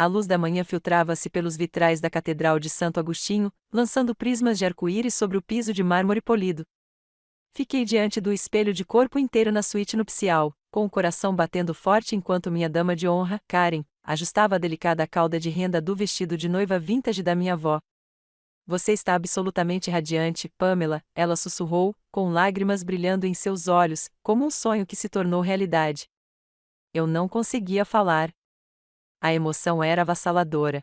A luz da manhã filtrava-se pelos vitrais da Catedral de Santo Agostinho, lançando prismas de arco-íris sobre o piso de mármore polido. Fiquei diante do espelho de corpo inteiro na suíte nupcial, com o coração batendo forte enquanto minha dama de honra, Karen, ajustava a delicada cauda de renda do vestido de noiva vintage da minha avó. Você está absolutamente radiante, Pamela, ela sussurrou, com lágrimas brilhando em seus olhos, como um sonho que se tornou realidade. Eu não conseguia falar. A emoção era avassaladora.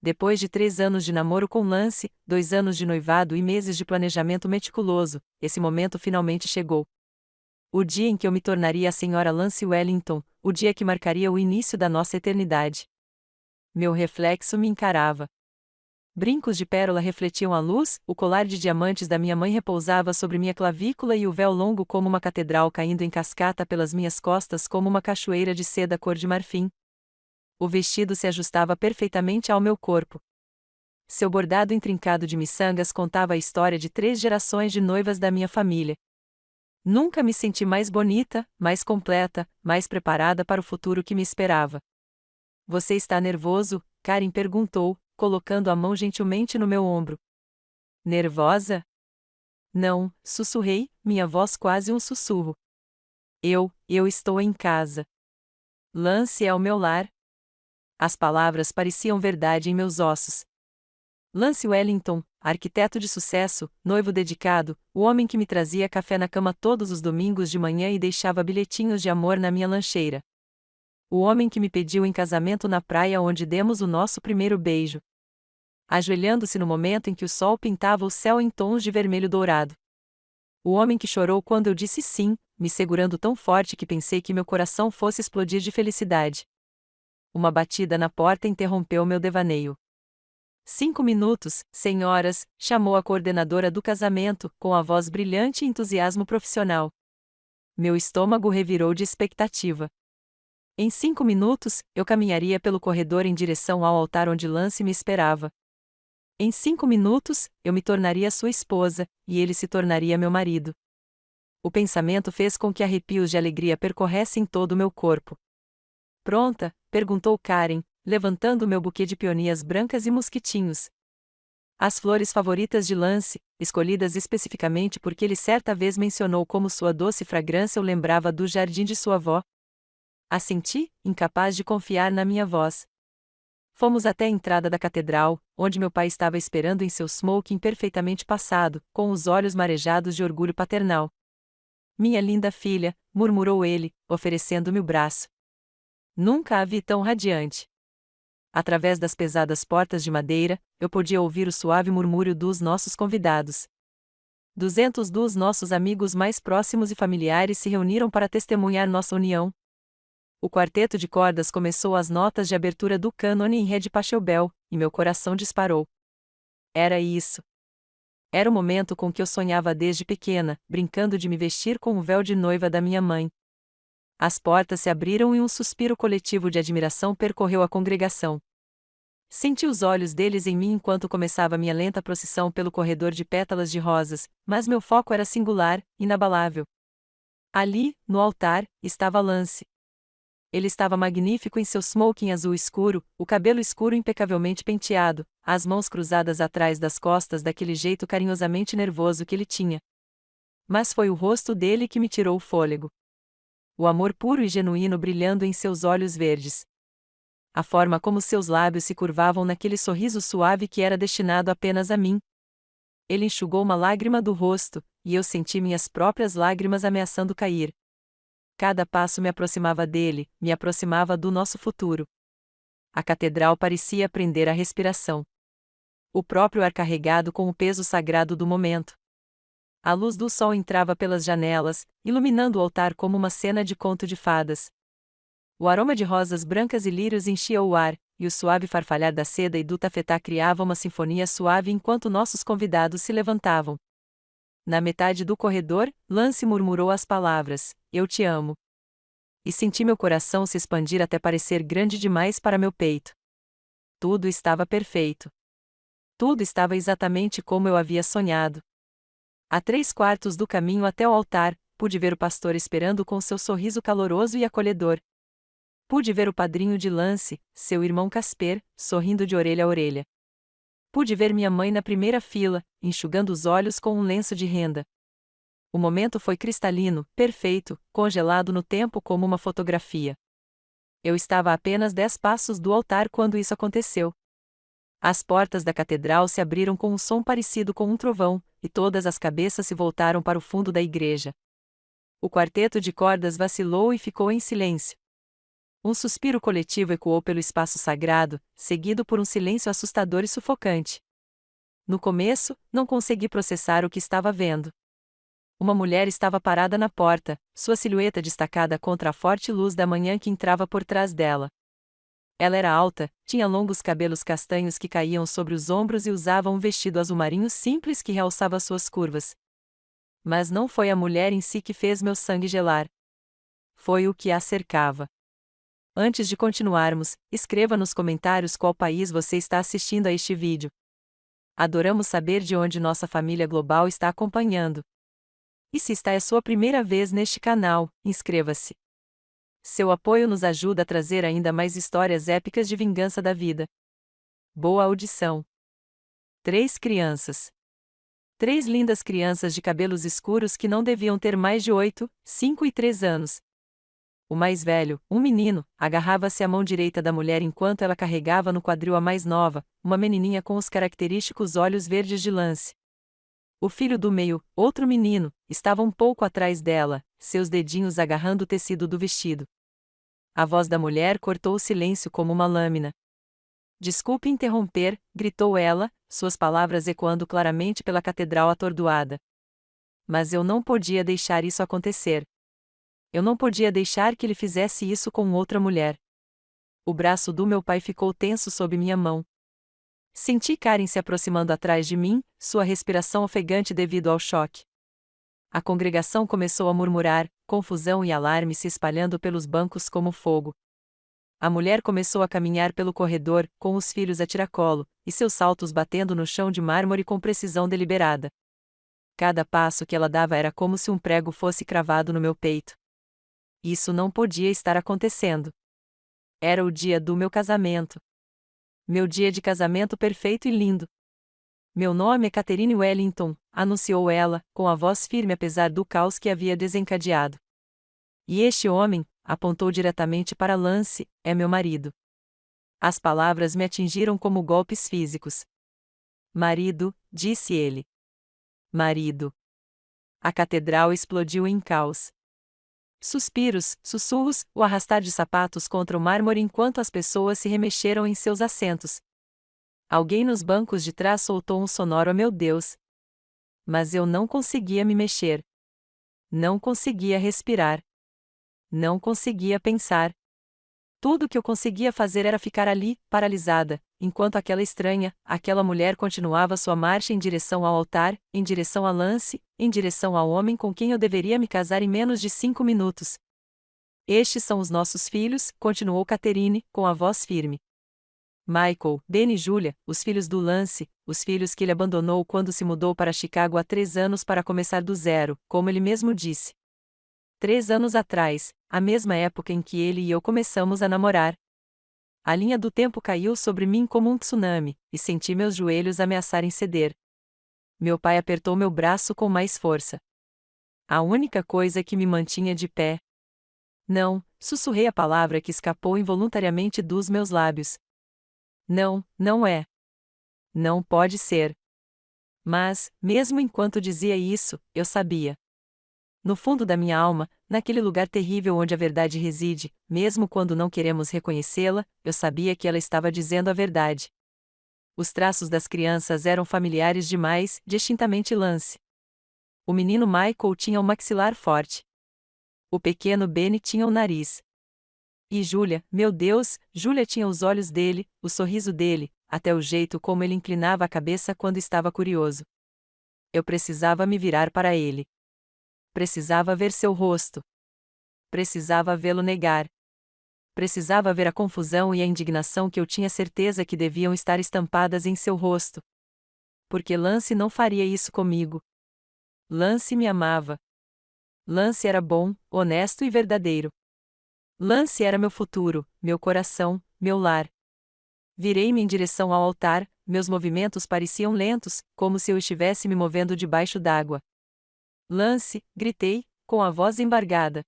Depois de 3 anos de namoro com Lance, 2 anos de noivado e meses de planejamento meticuloso, esse momento finalmente chegou. O dia em que eu me tornaria a senhora Lance Wellington, o dia que marcaria o início da nossa eternidade. Meu reflexo me encarava. Brincos de pérola refletiam a luz, o colar de diamantes da minha mãe repousava sobre minha clavícula e o véu longo como uma catedral caindo em cascata pelas minhas costas como uma cachoeira de seda cor de marfim. O vestido se ajustava perfeitamente ao meu corpo. Seu bordado intrincado de miçangas contava a história de 3 gerações de noivas da minha família. Nunca me senti mais bonita, mais completa, mais preparada para o futuro que me esperava. Você está nervoso? Karen perguntou, colocando a mão gentilmente no meu ombro. Nervosa? Não, sussurrei, minha voz quase um sussurro. Eu estou em casa. Lance é o meu lar. As palavras pareciam verdade em meus ossos. Lance Wellington, arquiteto de sucesso, noivo dedicado, o homem que me trazia café na cama todos os domingos de manhã e deixava bilhetinhos de amor na minha lancheira. O homem que me pediu em casamento na praia onde demos o nosso primeiro beijo. Ajoelhando-se no momento em que o sol pintava o céu em tons de vermelho dourado. O homem que chorou quando eu disse sim, me segurando tão forte que pensei que meu coração fosse explodir de felicidade. Uma batida na porta interrompeu meu devaneio. 5 minutos, senhoras, chamou a coordenadora do casamento, com a voz brilhante e entusiasmo profissional. Meu estômago revirou de expectativa. Em 5 minutos, eu caminharia pelo corredor em direção ao altar onde Lance me esperava. Em 5 minutos, eu me tornaria sua esposa, e ele se tornaria meu marido. O pensamento fez com que arrepios de alegria percorressem todo o meu corpo. Pronta? Perguntou Karen, levantando meu buquê de peonias brancas e mosquitinhos. As flores favoritas de Lance, escolhidas especificamente porque ele certa vez mencionou como sua doce fragrância o lembrava do jardim de sua avó. Assenti, incapaz de confiar na minha voz. Fomos até a entrada da catedral, onde meu pai estava esperando em seu smoking perfeitamente passado, com os olhos marejados de orgulho paternal. Minha linda filha, murmurou ele, oferecendo-me o braço. Nunca a vi tão radiante. Através das pesadas portas de madeira, eu podia ouvir o suave murmúrio dos nossos convidados. 200 dos nossos amigos mais próximos e familiares se reuniram para testemunhar nossa união. O quarteto de cordas começou as notas de abertura do cânone em ré de Pachelbel, e meu coração disparou. Era isso. Era o momento com que eu sonhava desde pequena, brincando de me vestir com o véu de noiva da minha mãe. As portas se abriram e um suspiro coletivo de admiração percorreu a congregação. Senti os olhos deles em mim enquanto começava minha lenta procissão pelo corredor de pétalas de rosas, mas meu foco era singular, inabalável. Ali, no altar, estava Lance. Ele estava magnífico em seu smoking azul escuro, o cabelo escuro impecavelmente penteado, as mãos cruzadas atrás das costas daquele jeito carinhosamente nervoso que ele tinha. Mas foi o rosto dele que me tirou o fôlego. O amor puro e genuíno brilhando em seus olhos verdes. A forma como seus lábios se curvavam naquele sorriso suave que era destinado apenas a mim. Ele enxugou uma lágrima do rosto, e eu senti minhas próprias lágrimas ameaçando cair. Cada passo me aproximava dele, me aproximava do nosso futuro. A catedral parecia prender a respiração. O próprio ar carregado com o peso sagrado do momento. A luz do sol entrava pelas janelas, iluminando o altar como uma cena de conto de fadas. O aroma de rosas brancas e lírios enchia o ar, e o suave farfalhar da seda e do tafetá criava uma sinfonia suave enquanto nossos convidados se levantavam. Na metade do corredor, Lance murmurou as palavras, "Eu te amo." E senti meu coração se expandir até parecer grande demais para meu peito. Tudo estava perfeito. Tudo estava exatamente como eu havia sonhado. A 3/4 do caminho até o altar, pude ver o pastor esperando com seu sorriso caloroso e acolhedor. Pude ver o padrinho de Lance, seu irmão Casper, sorrindo de orelha a orelha. Pude ver minha mãe na primeira fila, enxugando os olhos com um lenço de renda. O momento foi cristalino, perfeito, congelado no tempo como uma fotografia. Eu estava a apenas 10 passos do altar quando isso aconteceu. As portas da catedral se abriram com um som parecido com um trovão, e todas as cabeças se voltaram para o fundo da igreja. O quarteto de cordas vacilou e ficou em silêncio. Um suspiro coletivo ecoou pelo espaço sagrado, seguido por um silêncio assustador e sufocante. No começo, não consegui processar o que estava vendo. Uma mulher estava parada na porta, sua silhueta destacada contra a forte luz da manhã que entrava por trás dela. Ela era alta, tinha longos cabelos castanhos que caíam sobre os ombros e usava um vestido azul marinho simples que realçava suas curvas. Mas não foi a mulher em si que fez meu sangue gelar. Foi o que a cercava. Antes de continuarmos, escreva nos comentários qual país você está assistindo a este vídeo. Adoramos saber de onde nossa família global está acompanhando. E se esta é a sua primeira vez neste canal, inscreva-se. Seu apoio nos ajuda a trazer ainda mais histórias épicas de vingança da vida. Boa audição. 3 crianças. 3 lindas crianças de cabelos escuros que não deviam ter mais de 8, 5 e 3 anos. O mais velho, um menino, agarrava-se à mão direita da mulher enquanto ela carregava no quadril a mais nova, uma menininha com os característicos olhos verdes de Lance. O filho do meio, outro menino, estava um pouco atrás dela, seus dedinhos agarrando o tecido do vestido. A voz da mulher cortou o silêncio como uma lâmina. Desculpe interromper, gritou ela, suas palavras ecoando claramente pela catedral atordoada. Mas eu não podia deixar isso acontecer. Eu não podia deixar que ele fizesse isso com outra mulher. O braço do meu pai ficou tenso sob minha mão. Senti Karen se aproximando atrás de mim, sua respiração ofegante devido ao choque. A congregação começou a murmurar, confusão e alarme se espalhando pelos bancos como fogo. A mulher começou a caminhar pelo corredor, com os filhos a tiracolo, e seus saltos batendo no chão de mármore com precisão deliberada. Cada passo que ela dava era como se um prego fosse cravado no meu peito. Isso não podia estar acontecendo. Era o dia do meu casamento. Meu dia de casamento perfeito e lindo. Meu nome é Catherine Wellington, anunciou ela, com a voz firme apesar do caos que havia desencadeado. E este homem, apontou diretamente para Lance, é meu marido. As palavras me atingiram como golpes físicos. Marido, disse ele. Marido. A catedral explodiu em caos. Suspiros, sussurros, o arrastar de sapatos contra o mármore enquanto as pessoas se remexeram em seus assentos. Alguém nos bancos de trás soltou um sonoro "oh meu Deus!". Mas eu não conseguia me mexer. Não conseguia respirar. Não conseguia pensar. Tudo o que eu conseguia fazer era ficar ali, paralisada, enquanto aquela estranha, aquela mulher continuava sua marcha em direção ao altar, em direção a Lance, em direção ao homem com quem eu deveria me casar em menos de 5 minutos. Estes são os nossos filhos, continuou Catherine, com a voz firme. Michael, Ben e Julia, os filhos do Lance, os filhos que ele abandonou quando se mudou para Chicago há 3 anos para começar do zero, como ele mesmo disse. 3 anos atrás, a mesma época em que ele e eu começamos a namorar. A linha do tempo caiu sobre mim como um tsunami, e senti meus joelhos ameaçarem ceder. Meu pai apertou meu braço com mais força. A única coisa que me mantinha de pé. Não, sussurrei a palavra que escapou involuntariamente dos meus lábios. Não, não é. Não pode ser. Mas, mesmo enquanto dizia isso, eu sabia. No fundo da minha alma, naquele lugar terrível onde a verdade reside, mesmo quando não queremos reconhecê-la, eu sabia que ela estava dizendo a verdade. Os traços das crianças eram familiares demais, distintamente Lance. O menino Michael tinha um maxilar forte. O pequeno Benny tinha o nariz. E Julia, meu Deus, Julia tinha os olhos dele, o sorriso dele, até o jeito como ele inclinava a cabeça quando estava curioso. Eu precisava me virar para ele. Precisava ver seu rosto. Precisava vê-lo negar. Precisava ver a confusão e a indignação que eu tinha certeza que deviam estar estampadas em seu rosto. Porque Lance não faria isso comigo. Lance me amava. Lance era bom, honesto e verdadeiro. Lance era meu futuro, meu coração, meu lar. Virei-me em direção ao altar, meus movimentos pareciam lentos, como se eu estivesse me movendo debaixo d'água. Lance, gritei, com a voz embargada.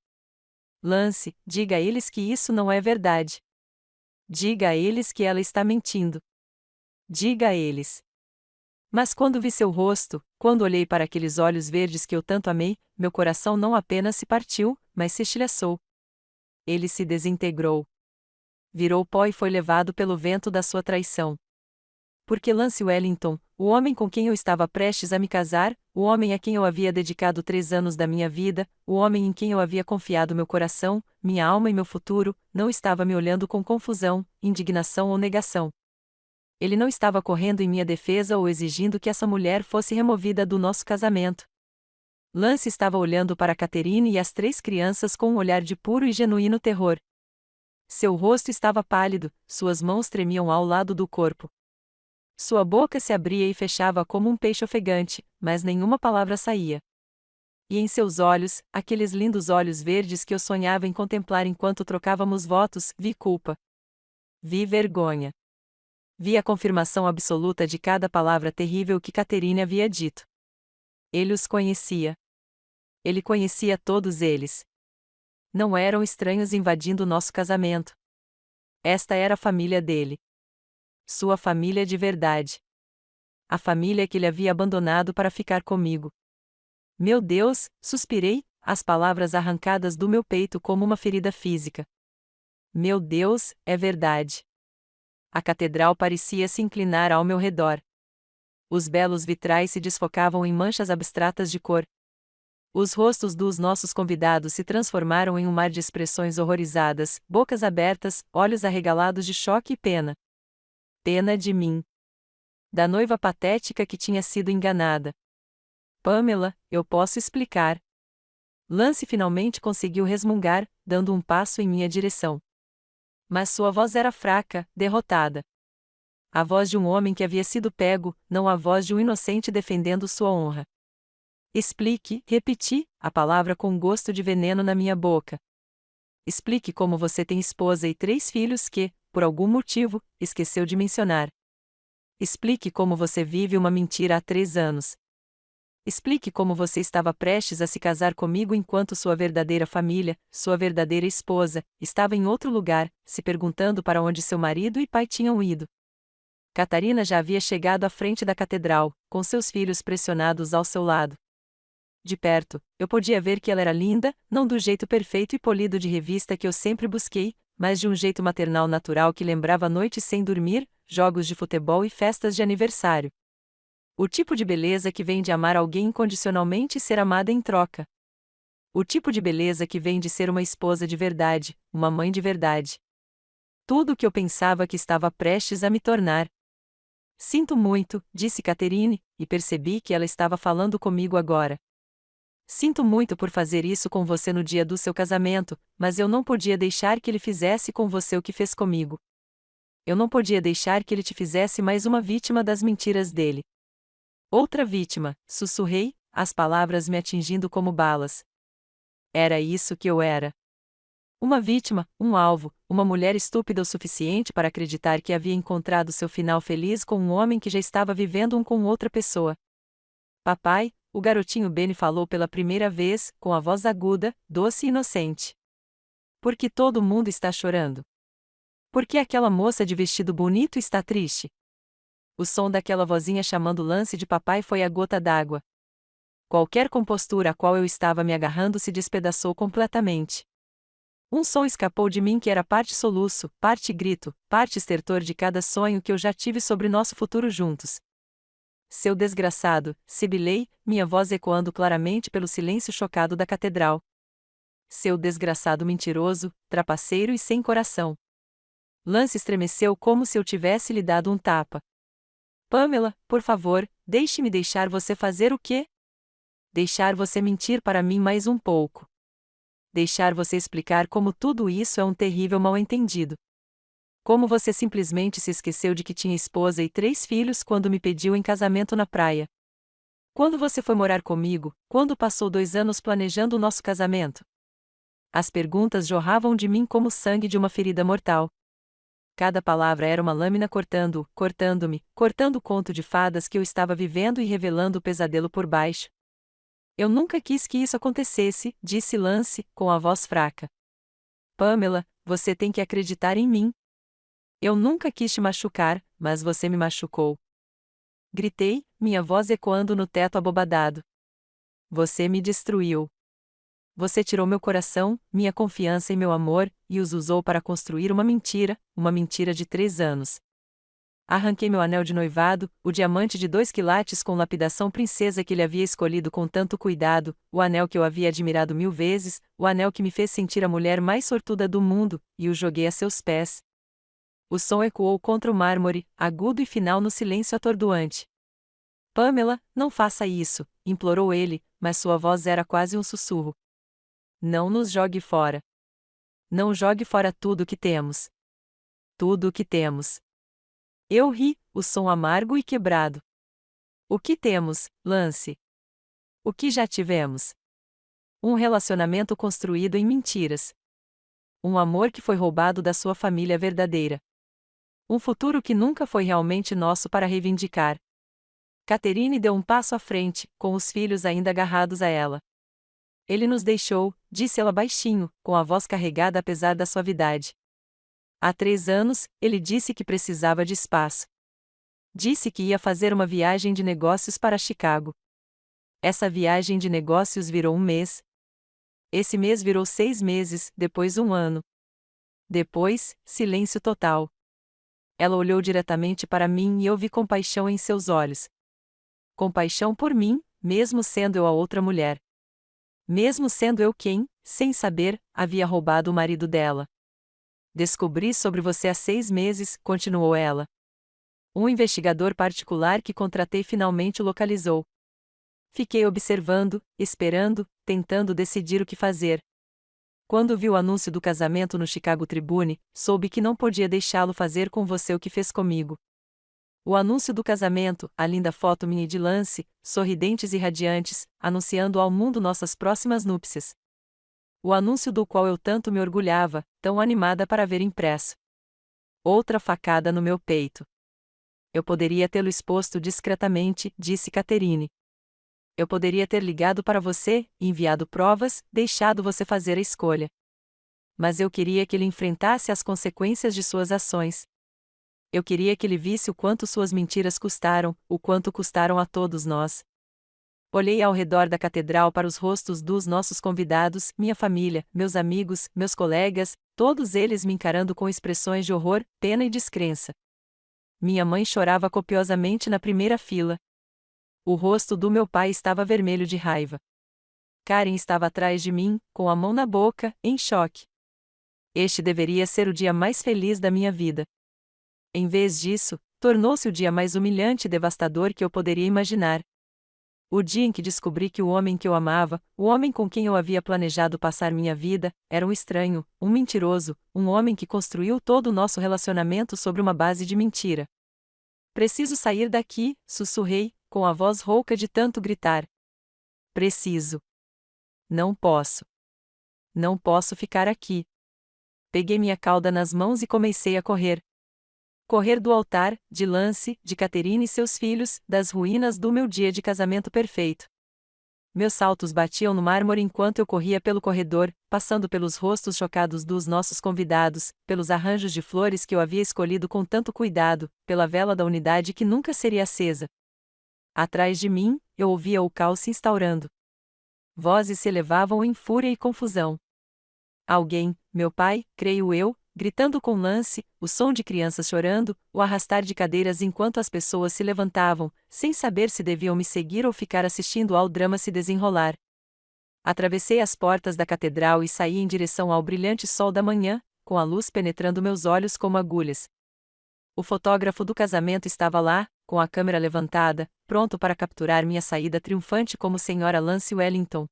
Lance, diga a eles que isso não é verdade. Diga a eles que ela está mentindo. Diga a eles. Mas quando vi seu rosto, quando olhei para aqueles olhos verdes que eu tanto amei, meu coração não apenas se partiu, mas se estilhaçou. Ele se desintegrou. Virou pó e foi levado pelo vento da sua traição. Porque Lance Wellington, o homem com quem eu estava prestes a me casar, o homem a quem eu havia dedicado 3 anos da minha vida, o homem em quem eu havia confiado meu coração, minha alma e meu futuro, não estava me olhando com confusão, indignação ou negação. Ele não estava correndo em minha defesa ou exigindo que essa mulher fosse removida do nosso casamento. Lance estava olhando para Catherine e as 3 crianças com um olhar de puro e genuíno terror. Seu rosto estava pálido, suas mãos tremiam ao lado do corpo. Sua boca se abria e fechava como um peixe ofegante, mas nenhuma palavra saía. E em seus olhos, aqueles lindos olhos verdes que eu sonhava em contemplar enquanto trocávamos votos, vi culpa. Vi vergonha. Vi a confirmação absoluta de cada palavra terrível que Catherine havia dito. Ele os conhecia. Ele conhecia todos eles. Não eram estranhos invadindo nosso casamento. Esta era a família dele. Sua família de verdade. A família que ele havia abandonado para ficar comigo. Meu Deus, suspirei, as palavras arrancadas do meu peito como uma ferida física. Meu Deus, é verdade. A catedral parecia se inclinar ao meu redor. Os belos vitrais se desfocavam em manchas abstratas de cor. Os rostos dos nossos convidados se transformaram em um mar de expressões horrorizadas, bocas abertas, olhos arregalados de choque e pena. Pena de mim. Da noiva patética que tinha sido enganada. Pamela, eu posso explicar. Lance finalmente conseguiu resmungar, dando um passo em minha direção. Mas sua voz era fraca, derrotada. A voz de um homem que havia sido pego, não a voz de um inocente defendendo sua honra. Explique, repeti, a palavra com gosto de veneno na minha boca. Explique como você tem esposa e 3 filhos que, por algum motivo, esqueceu de mencionar. Explique como você vive uma mentira há 3 anos. Explique como você estava prestes a se casar comigo enquanto sua verdadeira família, sua verdadeira esposa, estava em outro lugar, se perguntando para onde seu marido e pai tinham ido. Catarina já havia chegado à frente da catedral, com seus filhos pressionados ao seu lado. De perto, eu podia ver que ela era linda, não do jeito perfeito e polido de revista que eu sempre busquei, mas de um jeito maternal natural que lembrava noites sem dormir, jogos de futebol e festas de aniversário. O tipo de beleza que vem de amar alguém incondicionalmente e ser amada em troca. O tipo de beleza que vem de ser uma esposa de verdade, uma mãe de verdade. Tudo o que eu pensava que estava prestes a me tornar. Sinto muito, disse Catherine, e percebi que ela estava falando comigo agora. Sinto muito por fazer isso com você no dia do seu casamento, mas eu não podia deixar que ele fizesse com você o que fez comigo. Eu não podia deixar que ele te fizesse mais uma vítima das mentiras dele. Outra vítima, sussurrei, as palavras me atingindo como balas. Era isso que eu era. Uma vítima, um alvo, uma mulher estúpida o suficiente para acreditar que havia encontrado seu final feliz com um homem que já estava vivendo um com outra pessoa. Papai, o garotinho Benny falou pela primeira vez, com a voz aguda, doce e inocente. Por que todo mundo está chorando? Por que aquela moça de vestido bonito está triste? O som daquela vozinha chamando Lance de papai foi a gota d'água. Qualquer compostura a qual eu estava me agarrando se despedaçou completamente. Um som escapou de mim que era parte soluço, parte grito, parte estertor de cada sonho que eu já tive sobre nosso futuro juntos. Seu desgraçado, sibilei, minha voz ecoando claramente pelo silêncio chocado da catedral. Seu desgraçado mentiroso, trapaceiro e sem coração. Lance estremeceu como se eu tivesse lhe dado um tapa. Pamela, por favor, deixe-me deixar você fazer o quê? Deixar você mentir para mim mais um pouco. Deixar você explicar como tudo isso é um terrível mal-entendido. Como você simplesmente se esqueceu de que tinha esposa e 3 filhos quando me pediu em casamento na praia. Quando você foi morar comigo, quando passou 2 anos planejando o nosso casamento. As perguntas jorravam de mim como sangue de uma ferida mortal. Cada palavra era uma lâmina cortando-me, cortando o conto de fadas que eu estava vivendo e revelando o pesadelo por baixo. Eu nunca quis que isso acontecesse, disse Lance, com a voz fraca. Pamela, você tem que acreditar em mim. Eu nunca quis te machucar, mas você me machucou. Gritei, minha voz ecoando no teto abobadado. Você me destruiu. Você tirou meu coração, minha confiança e meu amor, e os usou para construir uma mentira de 3 anos. Arranquei meu anel de noivado, o diamante de 2 quilates com lapidação princesa que ele havia escolhido com tanto cuidado, o anel que eu havia admirado 1000 vezes, o anel que me fez sentir a mulher mais sortuda do mundo, e o joguei a seus pés. O som ecoou contra o mármore, agudo e final no silêncio atordoante. Pamela, não faça isso, implorou ele, mas sua voz era quase um sussurro. Não nos jogue fora. Não jogue fora tudo o que temos. Tudo o que temos. Eu ri, o som amargo e quebrado. O que temos, Lance? O que já tivemos? Um relacionamento construído em mentiras. Um amor que foi roubado da sua família verdadeira. Um futuro que nunca foi realmente nosso para reivindicar. Catherine deu um passo à frente, com os filhos ainda agarrados a ela. Ele nos deixou, disse ela baixinho, com a voz carregada apesar da suavidade. Há 3 anos, ele disse que precisava de espaço. Disse que ia fazer uma viagem de negócios para Chicago. Essa viagem de negócios virou 1 mês. Esse mês virou 6 meses, depois 1 ano. Depois, silêncio total. Ela olhou diretamente para mim e eu vi compaixão em seus olhos. Compaixão por mim, mesmo sendo eu a outra mulher. Mesmo sendo eu quem, sem saber, havia roubado o marido dela. Descobri sobre você há 6 meses, continuou ela. Um investigador particular que contratei finalmente o localizou. Fiquei observando, esperando, tentando decidir o que fazer. Quando vi o anúncio do casamento no Chicago Tribune, soube que não podia deixá-lo fazer com você o que fez comigo. O anúncio do casamento, a linda foto minha e de Lance, sorridentes e radiantes, anunciando ao mundo nossas próximas núpcias. O anúncio do qual eu tanto me orgulhava, tão animada para ver impresso. Outra facada no meu peito. Eu poderia tê-lo exposto discretamente, disse Catherine. Eu poderia ter ligado para você, enviado provas, deixado você fazer a escolha. Mas eu queria que ele enfrentasse as consequências de suas ações. Eu queria que ele visse o quanto suas mentiras custaram, o quanto custaram a todos nós. Olhei ao redor da catedral para os rostos dos nossos convidados, minha família, meus amigos, meus colegas, todos eles me encarando com expressões de horror, pena e descrença. Minha mãe chorava copiosamente na primeira fila. O rosto do meu pai estava vermelho de raiva. Karen estava atrás de mim, com a mão na boca, em choque. Este deveria ser o dia mais feliz da minha vida. Em vez disso, tornou-se o dia mais humilhante e devastador que eu poderia imaginar. O dia em que descobri que o homem que eu amava, o homem com quem eu havia planejado passar minha vida, era um estranho, um mentiroso, um homem que construiu todo o nosso relacionamento sobre uma base de mentira. Preciso sair daqui, sussurrei, com a voz rouca de tanto gritar. Preciso. Não posso. Não posso ficar aqui. Peguei minha cauda nas mãos e comecei a correr. Correr do altar, de Lance, de Catherine e seus filhos, das ruínas do meu dia de casamento perfeito. Meus saltos batiam no mármore enquanto eu corria pelo corredor, passando pelos rostos chocados dos nossos convidados, pelos arranjos de flores que eu havia escolhido com tanto cuidado, pela vela da unidade que nunca seria acesa. Atrás de mim, eu ouvia o caos se instaurando. Vozes se elevavam em fúria e confusão. Alguém, meu pai, creio eu, gritando com Lance, o som de crianças chorando, o arrastar de cadeiras enquanto as pessoas se levantavam, sem saber se deviam me seguir ou ficar assistindo ao drama se desenrolar. Atravessei as portas da catedral e saí em direção ao brilhante sol da manhã, com a luz penetrando meus olhos como agulhas. O fotógrafo do casamento estava lá, com a câmera levantada, pronto para capturar minha saída triunfante como Sra. Lance Wellington.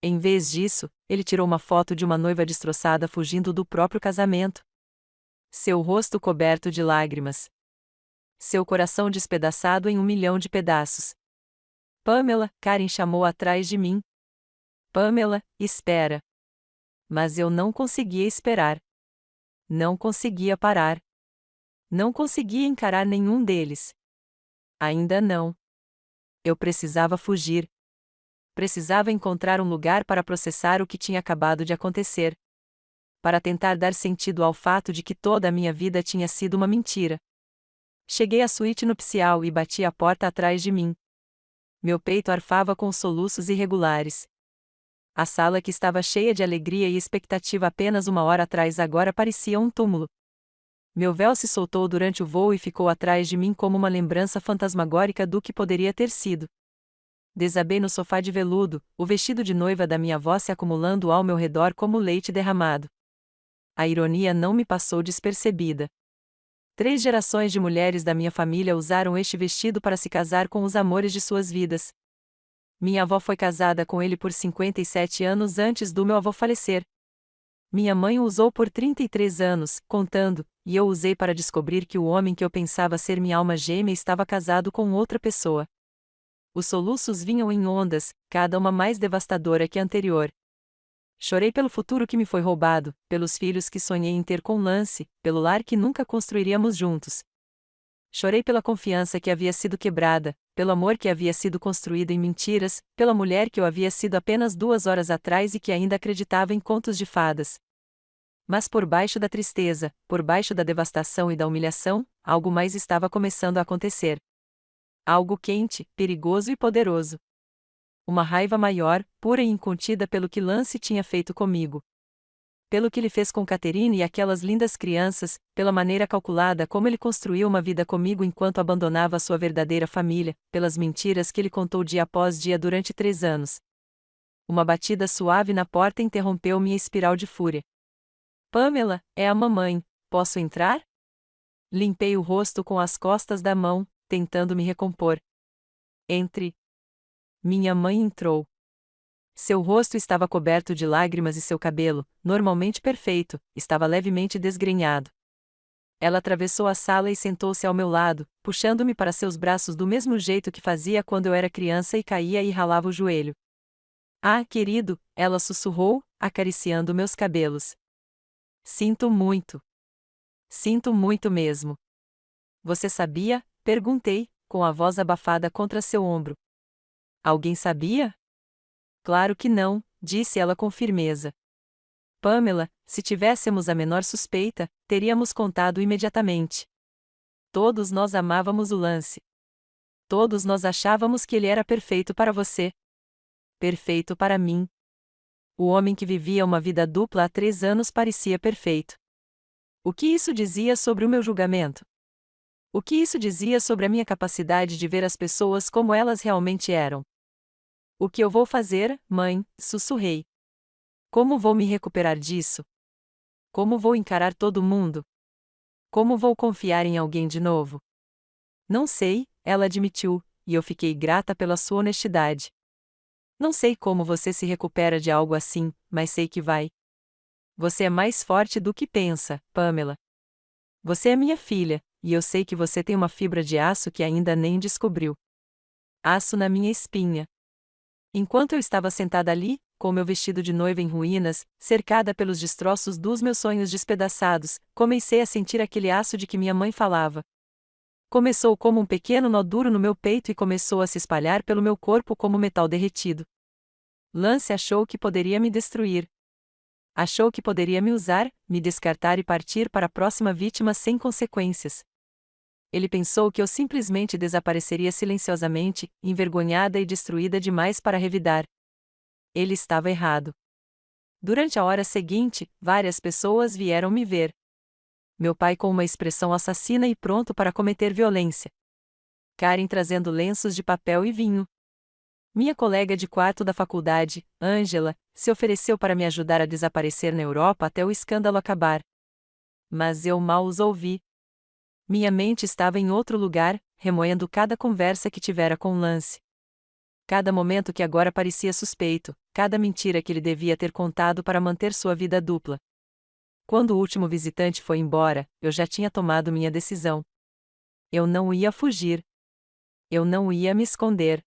Em vez disso, ele tirou uma foto de uma noiva destroçada fugindo do próprio casamento. Seu rosto coberto de lágrimas. Seu coração despedaçado em 1 milhão de pedaços. Pamela, Karen chamou atrás de mim. Pamela, espera. Mas eu não conseguia esperar. Não conseguia parar. Não conseguia encarar nenhum deles. Ainda não. Eu precisava fugir. Precisava encontrar um lugar para processar o que tinha acabado de acontecer. Para tentar dar sentido ao fato de que toda a minha vida tinha sido uma mentira. Cheguei à suíte nupcial e bati a porta atrás de mim. Meu peito arfava com soluços irregulares. A sala que estava cheia de alegria e expectativa apenas uma hora atrás agora parecia um túmulo. Meu véu se soltou durante o voo e ficou atrás de mim como uma lembrança fantasmagórica do que poderia ter sido. Desabei no sofá de veludo, o vestido de noiva da minha avó se acumulando ao meu redor como leite derramado. A ironia não me passou despercebida. 3 gerações de mulheres da minha família usaram este vestido para se casar com os amores de suas vidas. Minha avó foi casada com ele por 57 anos antes do meu avô falecer. Minha mãe o usou por 33 anos, contando, e eu usei para descobrir que o homem que eu pensava ser minha alma gêmea estava casado com outra pessoa. Os soluços vinham em ondas, cada uma mais devastadora que a anterior. Chorei pelo futuro que me foi roubado, pelos filhos que sonhei em ter com Lance, pelo lar que nunca construiríamos juntos. Chorei pela confiança que havia sido quebrada, pelo amor que havia sido construído em mentiras, pela mulher que eu havia sido apenas 2 horas atrás e que ainda acreditava em contos de fadas. Mas por baixo da tristeza, por baixo da devastação e da humilhação, algo mais estava começando a acontecer. Algo quente, perigoso e poderoso. Uma raiva maior, pura e incontida pelo que Lance tinha feito comigo. Pelo que ele fez com Catherine e aquelas lindas crianças, pela maneira calculada como ele construiu uma vida comigo enquanto abandonava sua verdadeira família, pelas mentiras que ele contou dia após dia durante 3 anos. Uma batida suave na porta interrompeu minha espiral de fúria. Pamela, é a mamãe, posso entrar? Limpei o rosto com as costas da mão, tentando me recompor. Entre. Minha mãe entrou. Seu rosto estava coberto de lágrimas e seu cabelo, normalmente perfeito, estava levemente desgrenhado. Ela atravessou a sala e sentou-se ao meu lado, puxando-me para seus braços do mesmo jeito que fazia quando eu era criança e caía e ralava o joelho. Ah, querido, ela sussurrou, acariciando meus cabelos. Sinto muito. Sinto muito mesmo. Você sabia? Perguntei, com a voz abafada contra seu ombro. Alguém sabia? Claro que não, disse ela com firmeza. Pamela, se tivéssemos a menor suspeita, teríamos contado imediatamente. Todos nós amávamos o Lance. Todos nós achávamos que ele era perfeito para você. Perfeito para mim. O homem que vivia uma vida dupla há 3 anos parecia perfeito. O que isso dizia sobre o meu julgamento? O que isso dizia sobre a minha capacidade de ver as pessoas como elas realmente eram? O que eu vou fazer, mãe? Sussurrei. Como vou me recuperar disso? Como vou encarar todo mundo? Como vou confiar em alguém de novo? Não sei, ela admitiu, e eu fiquei grata pela sua honestidade. Não sei como você se recupera de algo assim, mas sei que vai. Você é mais forte do que pensa, Pamela. Você é minha filha, e eu sei que você tem uma fibra de aço que ainda nem descobriu. Aço na minha espinha. Enquanto eu estava sentada ali, com meu vestido de noiva em ruínas, cercada pelos destroços dos meus sonhos despedaçados, comecei a sentir aquele aço de que minha mãe falava. Começou como um pequeno nó duro no meu peito e começou a se espalhar pelo meu corpo como metal derretido. Lance achou que poderia me destruir. Achou que poderia me usar, me descartar e partir para a próxima vítima sem consequências. Ele pensou que eu simplesmente desapareceria silenciosamente, envergonhada e destruída demais para revidar. Ele estava errado. Durante a hora seguinte, várias pessoas vieram me ver. Meu pai com uma expressão assassina e pronto para cometer violência. Karen trazendo lenços de papel e vinho. Minha colega de quarto da faculdade, Angela, se ofereceu para me ajudar a desaparecer na Europa até o escândalo acabar. Mas eu mal os ouvi. Minha mente estava em outro lugar, remoendo cada conversa que tivera com Lance. Cada momento que agora parecia suspeito, cada mentira que ele devia ter contado para manter sua vida dupla. Quando o último visitante foi embora, eu já tinha tomado minha decisão. Eu não ia fugir. Eu não ia me esconder.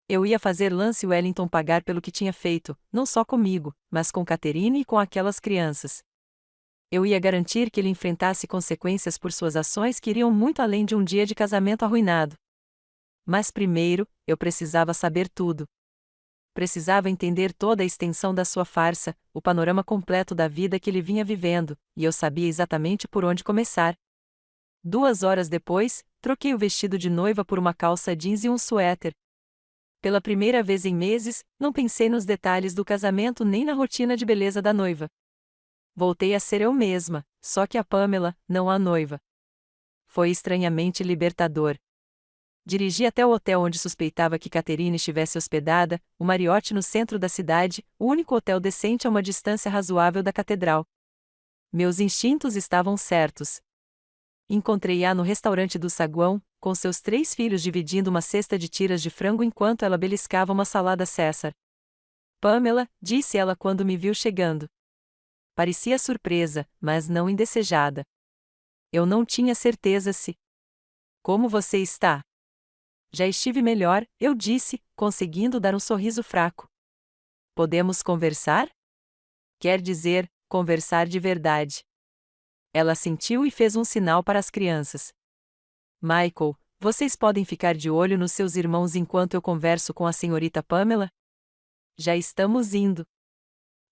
Eu ia fazer Lance Wellington pagar pelo que tinha feito, não só comigo, mas com Catherine e com aquelas crianças. Eu ia garantir que ele enfrentasse consequências por suas ações que iriam muito além de um dia de casamento arruinado. Mas primeiro, eu precisava saber tudo. Precisava entender toda a extensão da sua farsa, o panorama completo da vida que ele vinha vivendo, e eu sabia exatamente por onde começar. 2 horas depois, troquei o vestido de noiva por uma calça jeans e um suéter. Pela primeira vez em meses, não pensei nos detalhes do casamento nem na rotina de beleza da noiva. Voltei a ser eu mesma, só que a Pamela, não a noiva. Foi estranhamente libertador. Dirigi até o hotel onde suspeitava que Catherine estivesse hospedada, o Marriott no centro da cidade, o único hotel decente a uma distância razoável da catedral. Meus instintos estavam certos. Encontrei-a no restaurante do saguão, com seus 3 filhos dividindo uma cesta de tiras de frango enquanto ela beliscava uma salada César. Pamela, disse ela quando me viu chegando. Parecia surpresa, mas não indesejada. Eu não tinha certeza se. Como você está? Já estive melhor, eu disse, conseguindo dar um sorriso fraco. Podemos conversar? Quer dizer, conversar de verdade. Ela assentiu e fez um sinal para as crianças. Michael, vocês podem ficar de olho nos seus irmãos enquanto eu converso com a senhorita Pamela? Já estamos indo.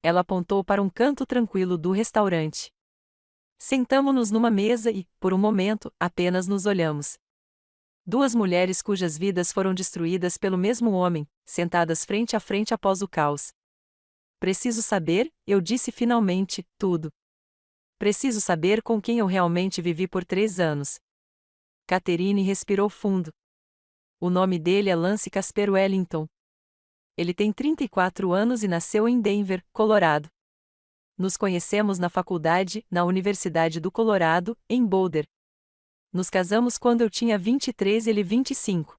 Ela apontou para um canto tranquilo do restaurante. Sentamo-nos numa mesa e, por um momento, apenas nos olhamos. 2 mulheres cujas vidas foram destruídas pelo mesmo homem, sentadas frente a frente após o caos. Preciso saber, eu disse finalmente, tudo. Preciso saber com quem eu realmente vivi por 3 anos. Catherine respirou fundo. O nome dele é Lance Casper Wellington. Ele tem 34 anos e nasceu em Denver, Colorado. Nos conhecemos na faculdade, na Universidade do Colorado, em Boulder. Nos casamos quando eu tinha 23 e ele 25.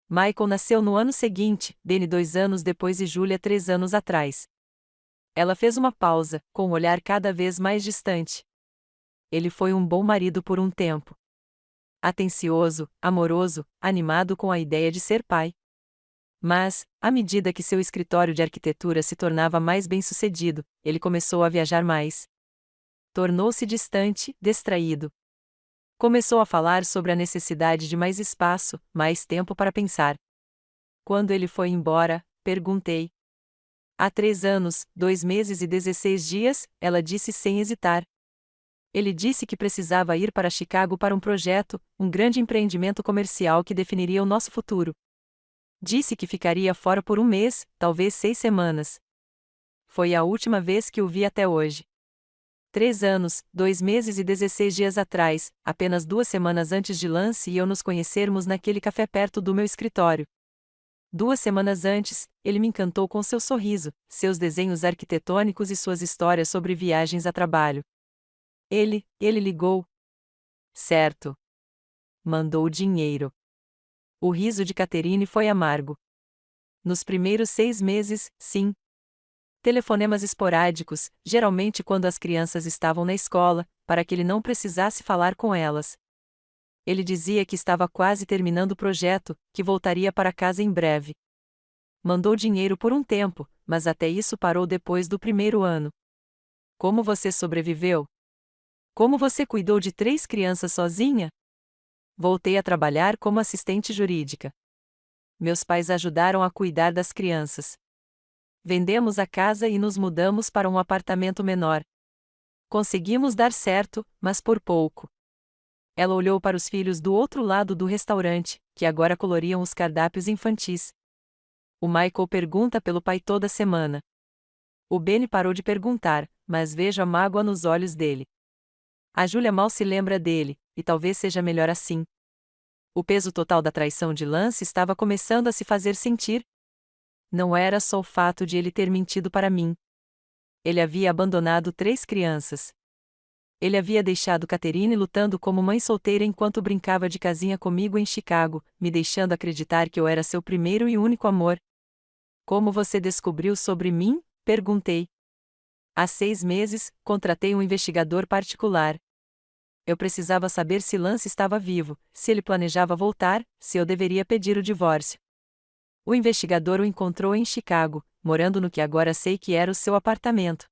Michael nasceu no ano seguinte, Benny 2 anos depois e Julia 3 anos atrás. Ela fez uma pausa, com o olhar cada vez mais distante. Ele foi um bom marido por um tempo. Atencioso, amoroso, animado com a ideia de ser pai. Mas, à medida que seu escritório de arquitetura se tornava mais bem-sucedido, ele começou a viajar mais. Tornou-se distante, distraído. Começou a falar sobre a necessidade de mais espaço, mais tempo para pensar. Quando ele foi embora, perguntei. Há 3 anos, 2 meses e 16 dias, ela disse sem hesitar. Ele disse que precisava ir para Chicago para um projeto, um grande empreendimento comercial que definiria o nosso futuro. Disse que ficaria fora por um mês, talvez 6 semanas. Foi a última vez que o vi até hoje. 3 anos, 2 meses e 16 dias atrás, apenas 2 semanas antes de Lance e eu nos conhecermos naquele café perto do meu escritório. 2 semanas antes, ele me encantou com seu sorriso, seus desenhos arquitetônicos e suas histórias sobre viagens a trabalho. Ele ligou. Certo. Mandou dinheiro. O riso de Catherine foi amargo. Nos primeiros 6 meses, sim. Telefonemas esporádicos, geralmente quando as crianças estavam na escola, para que ele não precisasse falar com elas. Ele dizia que estava quase terminando o projeto, que voltaria para casa em breve. Mandou dinheiro por um tempo, mas até isso parou depois do primeiro ano. Como você sobreviveu? Como você cuidou de 3 crianças sozinha? Voltei a trabalhar como assistente jurídica. Meus pais ajudaram a cuidar das crianças. Vendemos a casa e nos mudamos para um apartamento menor. Conseguimos dar certo, mas por pouco. Ela olhou para os filhos do outro lado do restaurante, que agora coloriam os cardápios infantis. O Michael pergunta pelo pai toda semana. O Benny parou de perguntar, mas vejo a mágoa nos olhos dele. A Julia mal se lembra dele, e talvez seja melhor assim. O peso total da traição de Lance estava começando a se fazer sentir. Não era só o fato de ele ter mentido para mim. Ele havia abandonado 3 crianças. Ele havia deixado Catherine lutando como mãe solteira enquanto brincava de casinha comigo em Chicago, me deixando acreditar que eu era seu primeiro e único amor. Como você descobriu sobre mim? Perguntei. Há 6 meses, contratei um investigador particular. Eu precisava saber se Lance estava vivo, se ele planejava voltar, se eu deveria pedir o divórcio. O investigador o encontrou em Chicago, morando no que agora sei que era o seu apartamento.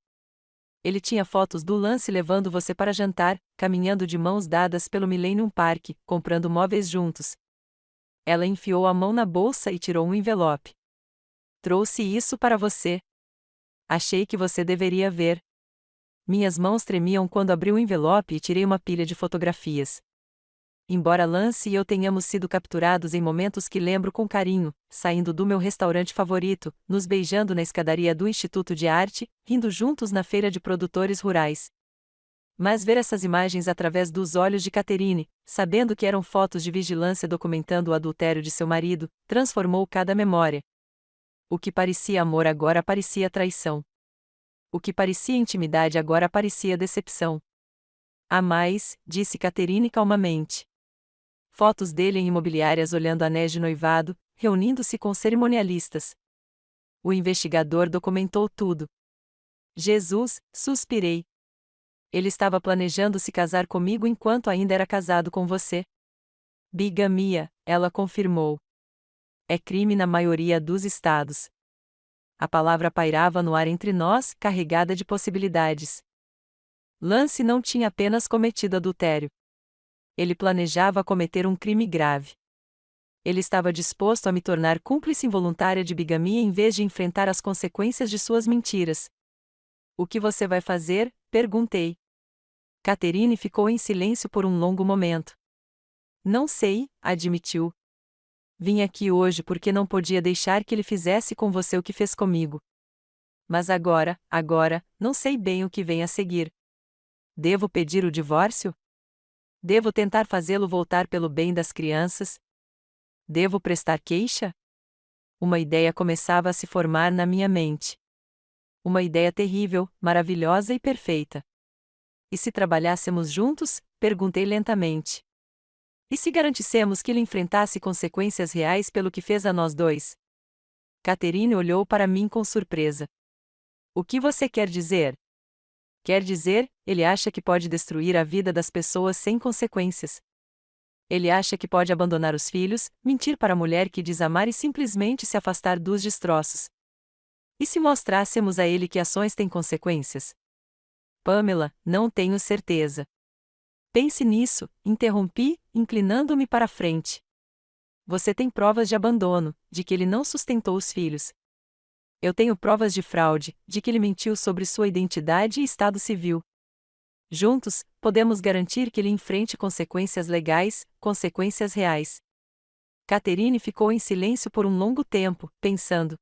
Ele tinha fotos do Lance levando você para jantar, caminhando de mãos dadas pelo Millennium Park, comprando móveis juntos. Ela enfiou a mão na bolsa e tirou um envelope. Trouxe isso para você. Achei que você deveria ver. Minhas mãos tremiam quando abri o envelope e tirei uma pilha de fotografias. Embora Lance e eu tenhamos sido capturados em momentos que lembro com carinho, saindo do meu restaurante favorito, nos beijando na escadaria do Instituto de Arte, rindo juntos na feira de produtores rurais. Mas ver essas imagens através dos olhos de Catherine, sabendo que eram fotos de vigilância documentando o adultério de seu marido, transformou cada memória. O que parecia amor agora parecia traição. O que parecia intimidade agora parecia decepção. Há mais, disse Catherine calmamente. Fotos dele em imobiliárias olhando anéis de noivado, reunindo-se com cerimonialistas. O investigador documentou tudo. Jesus, suspirei. Ele estava planejando se casar comigo enquanto ainda era casado com você. Bigamia, ela confirmou. É crime na maioria dos estados. A palavra pairava no ar entre nós, carregada de possibilidades. Lance não tinha apenas cometido adultério. Ele planejava cometer um crime grave. Ele estava disposto a me tornar cúmplice involuntária de bigamia em vez de enfrentar as consequências de suas mentiras. O que você vai fazer? Perguntei. Catherine ficou em silêncio por um longo momento. Não sei, admitiu. Vim aqui hoje porque não podia deixar que ele fizesse com você o que fez comigo. Mas agora, não sei bem o que vem a seguir. Devo pedir o divórcio? Devo tentar fazê-lo voltar pelo bem das crianças? Devo prestar queixa? Uma ideia começava a se formar na minha mente. Uma ideia terrível, maravilhosa e perfeita. E se trabalhássemos juntos? Perguntei lentamente. E se garantíssemos que ele enfrentasse consequências reais pelo que fez a nós dois? Catherine olhou para mim com surpresa. O que você quer dizer? Quer dizer, ele acha que pode destruir a vida das pessoas sem consequências. Ele acha que pode abandonar os filhos, mentir para a mulher que diz amar e simplesmente se afastar dos destroços. E se mostrássemos a ele que ações têm consequências? Pamela, não tenho certeza. Pense nisso, interrompi, inclinando-me para a frente. Você tem provas de abandono, de que ele não sustentou os filhos. Eu tenho provas de fraude, de que ele mentiu sobre sua identidade e estado civil. Juntos, podemos garantir que ele enfrente consequências legais, consequências reais. Catherine ficou em silêncio por um longo tempo, pensando.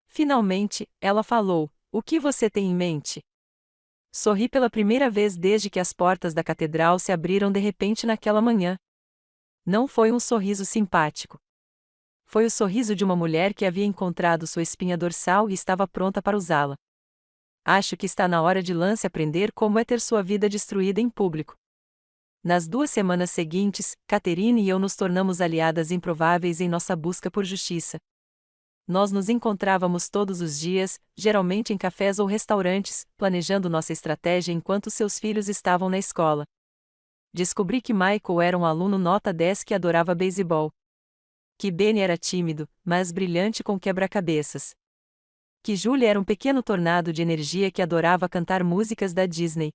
Finalmente, ela falou: o que você tem em mente? Sorri pela primeira vez desde que as portas da catedral se abriram de repente naquela manhã. Não foi um sorriso simpático. Foi o sorriso de uma mulher que havia encontrado sua espinha dorsal e estava pronta para usá-la. Acho que está na hora de Lance aprender como é ter sua vida destruída em público. Nas 2 semanas seguintes, Catherine e eu nos tornamos aliadas improváveis em nossa busca por justiça. Nós nos encontrávamos todos os dias, geralmente em cafés ou restaurantes, planejando nossa estratégia enquanto seus filhos estavam na escola. Descobri que Michael era um aluno nota 10 que adorava beisebol. Que Benny era tímido, mas brilhante com quebra-cabeças. Que Julie era um pequeno tornado de energia que adorava cantar músicas da Disney.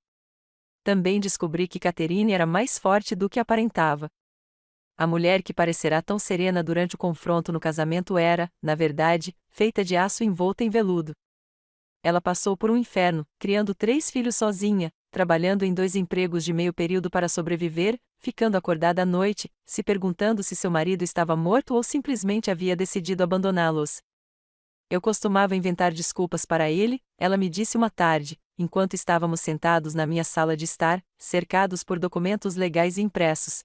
Também descobri que Catherine era mais forte do que aparentava. A mulher que parecerá tão serena durante o confronto no casamento era, na verdade, feita de aço envolta em veludo. Ela passou por um inferno, criando 3 filhos sozinha, trabalhando em 2 empregos de meio período para sobreviver, ficando acordada à noite, se perguntando se seu marido estava morto ou simplesmente havia decidido abandoná-los. Eu costumava inventar desculpas para ele, ela me disse uma tarde, enquanto estávamos sentados na minha sala de estar, cercados por documentos legais e impressos.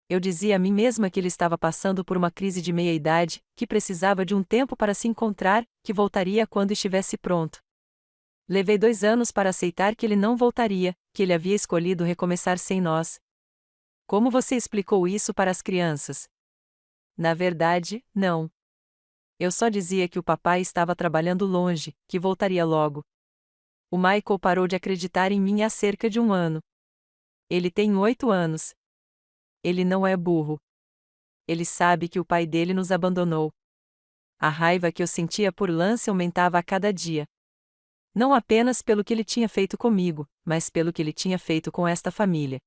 Eu dizia a mim mesma que ele estava passando por uma crise de meia-idade, que precisava de um tempo para se encontrar, que voltaria quando estivesse pronto. Levei 2 anos para aceitar que ele não voltaria, que ele havia escolhido recomeçar sem nós. Como você explicou isso para as crianças? Na verdade, não. Eu só dizia que o papai estava trabalhando longe, que voltaria logo. O Michael parou de acreditar em mim há cerca de 1 ano. Ele tem 8 anos. Ele não é burro. Ele sabe que o pai dele nos abandonou. A raiva que eu sentia por Lance aumentava a cada dia. Não apenas pelo que ele tinha feito comigo, mas pelo que ele tinha feito com esta família.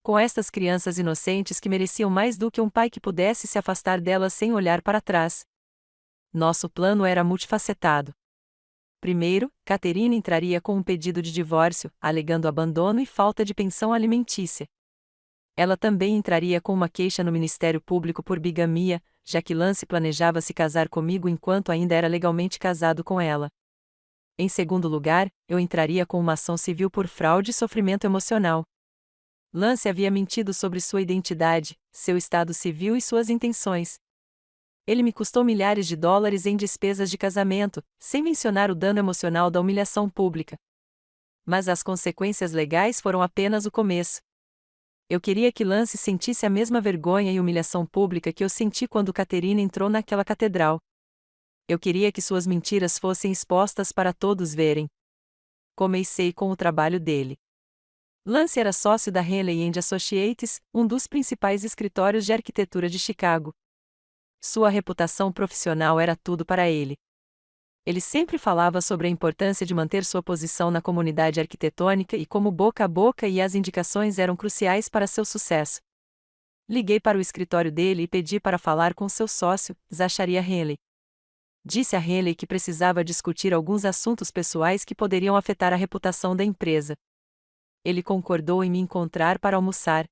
Com estas crianças inocentes que mereciam mais do que um pai que pudesse se afastar delas sem olhar para trás. Nosso plano era multifacetado. Primeiro, Catherine entraria com um pedido de divórcio, alegando abandono e falta de pensão alimentícia. Ela também entraria com uma queixa no Ministério Público por bigamia, já que Lance planejava se casar comigo enquanto ainda era legalmente casado com ela. Em segundo lugar, eu entraria com uma ação civil por fraude e sofrimento emocional. Lance havia mentido sobre sua identidade, seu estado civil e suas intenções. Ele me custou milhares de dólares em despesas de casamento, sem mencionar o dano emocional da humilhação pública. Mas as consequências legais foram apenas o começo. Eu queria que Lance sentisse a mesma vergonha e humilhação pública que eu senti quando Catherine entrou naquela catedral. Eu queria que suas mentiras fossem expostas para todos verem. Comecei com o trabalho dele. Lance era sócio da Henley & Associates, um dos principais escritórios de arquitetura de Chicago. Sua reputação profissional era tudo para ele. Ele sempre falava sobre a importância de manter sua posição na comunidade arquitetônica e como boca a boca e as indicações eram cruciais para seu sucesso. Liguei para o escritório dele e pedi para falar com seu sócio, Zacharia Henley. Disse a Henley que precisava discutir alguns assuntos pessoais que poderiam afetar a reputação da empresa. Ele concordou em me encontrar para almoçar.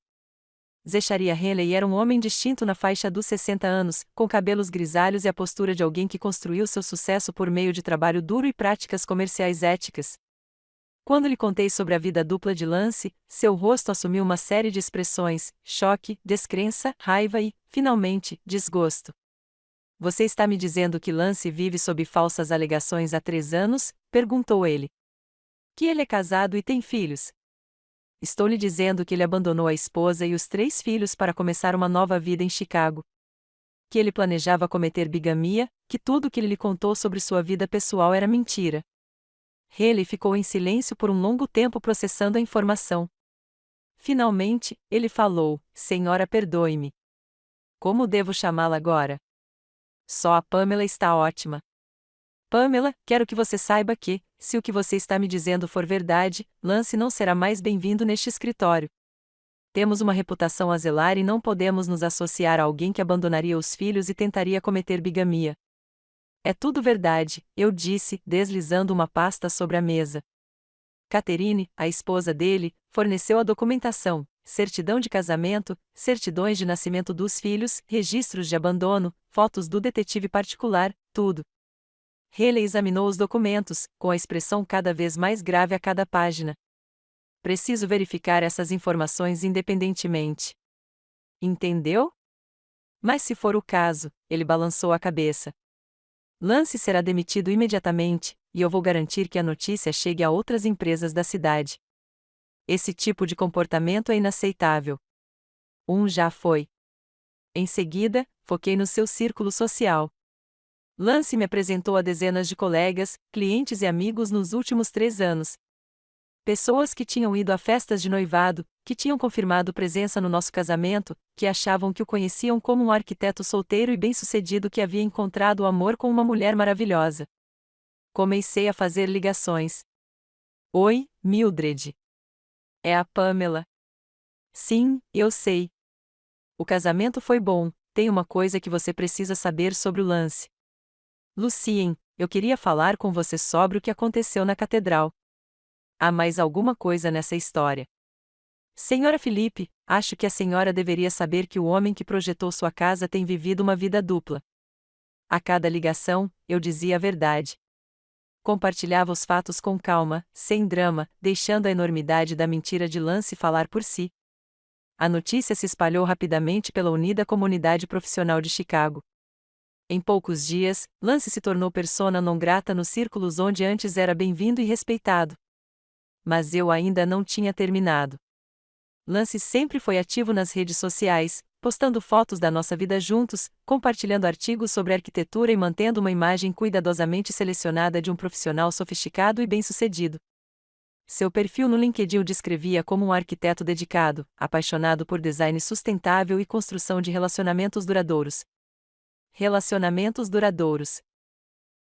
Zacharia Henley era um homem distinto na faixa dos 60 anos, com cabelos grisalhos e a postura de alguém que construiu seu sucesso por meio de trabalho duro e práticas comerciais éticas. Quando lhe contei sobre a vida dupla de Lance, seu rosto assumiu uma série de expressões: choque, descrença, raiva e, finalmente, desgosto. Você está me dizendo que Lance vive sob falsas alegações há 3 anos? Perguntou ele. Que ele é casado e tem filhos. Estou lhe dizendo que ele abandonou a esposa e os 3 filhos para começar uma nova vida em Chicago. Que ele planejava cometer bigamia, que tudo o que ele lhe contou sobre sua vida pessoal era mentira. Haley ficou em silêncio por um longo tempo processando a informação. Finalmente, ele falou: Senhora, perdoe-me. Como devo chamá-la agora? Só a Pamela está ótima. Pamela, quero que você saiba que, se o que você está me dizendo for verdade, Lance não será mais bem-vindo neste escritório. Temos uma reputação a zelar e não podemos nos associar a alguém que abandonaria os filhos e tentaria cometer bigamia. É tudo verdade, eu disse, deslizando uma pasta sobre a mesa. Catherine, a esposa dele, forneceu a documentação, certidão de casamento, certidões de nascimento dos filhos, registros de abandono, fotos do detetive particular, tudo. Haley examinou os documentos, com a expressão cada vez mais grave a cada página. Preciso verificar essas informações independentemente. Entendeu? Mas se for o caso, ele balançou a cabeça. Lance será demitido imediatamente, e eu vou garantir que a notícia chegue a outras empresas da cidade. Esse tipo de comportamento é inaceitável. Já foi. Em seguida, foquei no seu círculo social. Lance me apresentou a dezenas de colegas, clientes e amigos nos últimos 3 anos. Pessoas que tinham ido a festas de noivado, que tinham confirmado presença no nosso casamento, que achavam que o conheciam como um arquiteto solteiro e bem-sucedido que havia encontrado o amor com uma mulher maravilhosa. Comecei a fazer ligações. Oi, Mildred. É a Pamela. Sim, eu sei. O casamento foi bom, tem uma coisa que você precisa saber sobre o Lance. Lucien, eu queria falar com você sobre o que aconteceu na catedral. Há mais alguma coisa nessa história? Senhora Felipe, acho que a senhora deveria saber que o homem que projetou sua casa tem vivido uma vida dupla. A cada ligação, eu dizia a verdade. Compartilhava os fatos com calma, sem drama, deixando a enormidade da mentira de Lance falar por si. A notícia se espalhou rapidamente pela unida comunidade profissional de Chicago. Em poucos dias, Lance se tornou persona non grata nos círculos onde antes era bem-vindo e respeitado. Mas eu ainda não tinha terminado. Lance sempre foi ativo nas redes sociais, postando fotos da nossa vida juntos, compartilhando artigos sobre arquitetura e mantendo uma imagem cuidadosamente selecionada de um profissional sofisticado e bem-sucedido. Seu perfil no LinkedIn o descrevia como um arquiteto dedicado, apaixonado por design sustentável e construção de relacionamentos duradouros. Relacionamentos duradouros.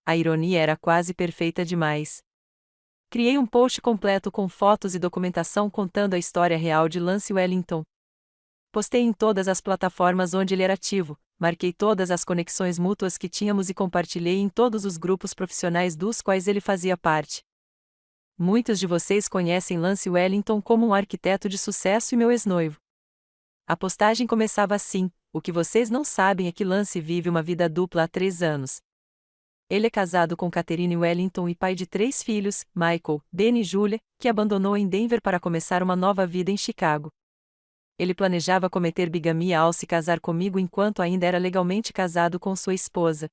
A ironia era quase perfeita demais. Criei um post completo com fotos e documentação contando a história real de Lance Wellington. Postei em todas as plataformas onde ele era ativo, marquei todas as conexões mútuas que tínhamos e compartilhei em todos os grupos profissionais dos quais ele fazia parte. Muitos de vocês conhecem Lance Wellington como um arquiteto de sucesso e meu ex-noivo. A postagem começava assim: o que vocês não sabem é que Lance vive uma vida dupla há 3 anos. Ele é casado com Catherine Wellington e pai de 3 filhos, Michael, Ben e Julia, que abandonou em Denver para começar uma nova vida em Chicago. Ele planejava cometer bigamia ao se casar comigo enquanto ainda era legalmente casado com sua esposa.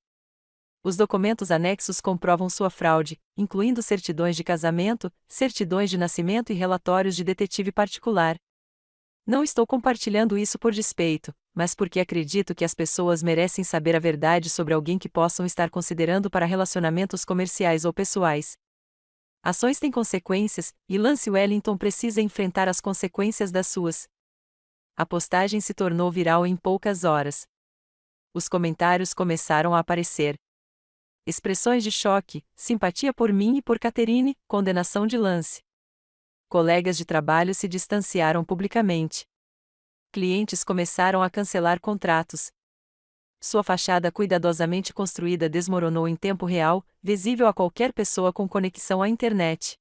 Os documentos anexos comprovam sua fraude, incluindo certidões de casamento, certidões de nascimento e relatórios de detetive particular. Não estou compartilhando isso por despeito, mas porque acredito que as pessoas merecem saber a verdade sobre alguém que possam estar considerando para relacionamentos comerciais ou pessoais. Ações têm consequências, e Lance Wellington precisa enfrentar as consequências das suas. A postagem se tornou viral em poucas horas. Os comentários começaram a aparecer. Expressões de choque, simpatia por mim e por Catherine, condenação de Lance. Colegas de trabalho se distanciaram publicamente. Clientes começaram a cancelar contratos. Sua fachada cuidadosamente construída desmoronou em tempo real, visível a qualquer pessoa com conexão à internet.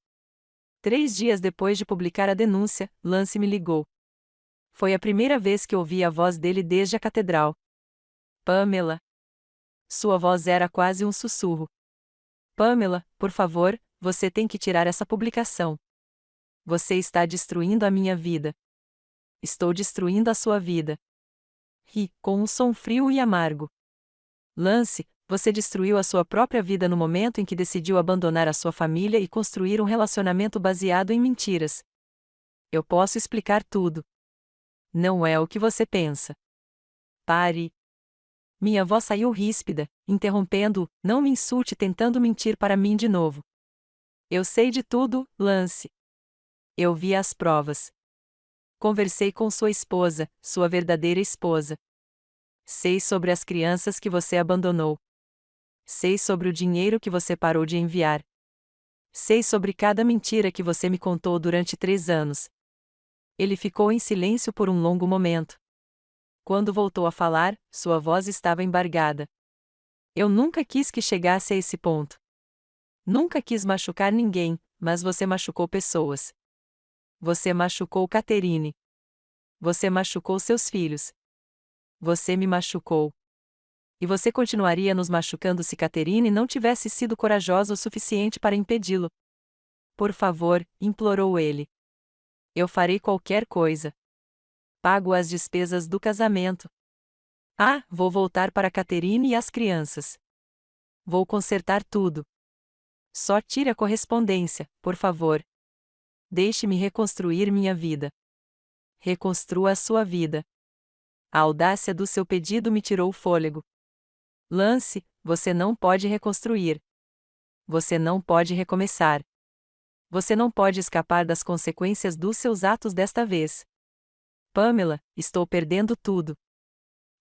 3 dias depois de publicar a denúncia, Lance me ligou. Foi a primeira vez que ouvi a voz dele desde a catedral. Pamela. Sua voz era quase um sussurro. Pamela, por favor, você tem que tirar essa publicação. Você está destruindo a minha vida. Estou destruindo a sua vida. Ri, com um som frio e amargo. Lance, você destruiu a sua própria vida no momento em que decidiu abandonar a sua família e construir um relacionamento baseado em mentiras. Eu posso explicar tudo. Não é o que você pensa. Pare. Minha voz saiu ríspida, interrompendo-o, não me insulte tentando mentir para mim de novo. Eu sei de tudo, Lance. Eu vi as provas. Conversei com sua esposa, sua verdadeira esposa. Sei sobre as crianças que você abandonou. Sei sobre o dinheiro que você parou de enviar. Sei sobre cada mentira que você me contou durante 3 anos. Ele ficou em silêncio por um longo momento. Quando voltou a falar, sua voz estava embargada. Eu nunca quis que chegasse a esse ponto. Nunca quis machucar ninguém, mas você machucou pessoas. Você machucou Catherine. Você machucou seus filhos. Você me machucou. E você continuaria nos machucando se Catherine não tivesse sido corajosa o suficiente para impedi-lo. Por favor, implorou ele. Eu farei qualquer coisa. Pago as despesas do casamento. Ah, vou voltar para Catherine e as crianças. Vou consertar tudo. Só tire a correspondência, por favor. Deixe-me reconstruir minha vida. Reconstrua a sua vida. A audácia do seu pedido me tirou o fôlego. Lance, você não pode reconstruir. Você não pode recomeçar. Você não pode escapar das consequências dos seus atos desta vez. Pamela, estou perdendo tudo.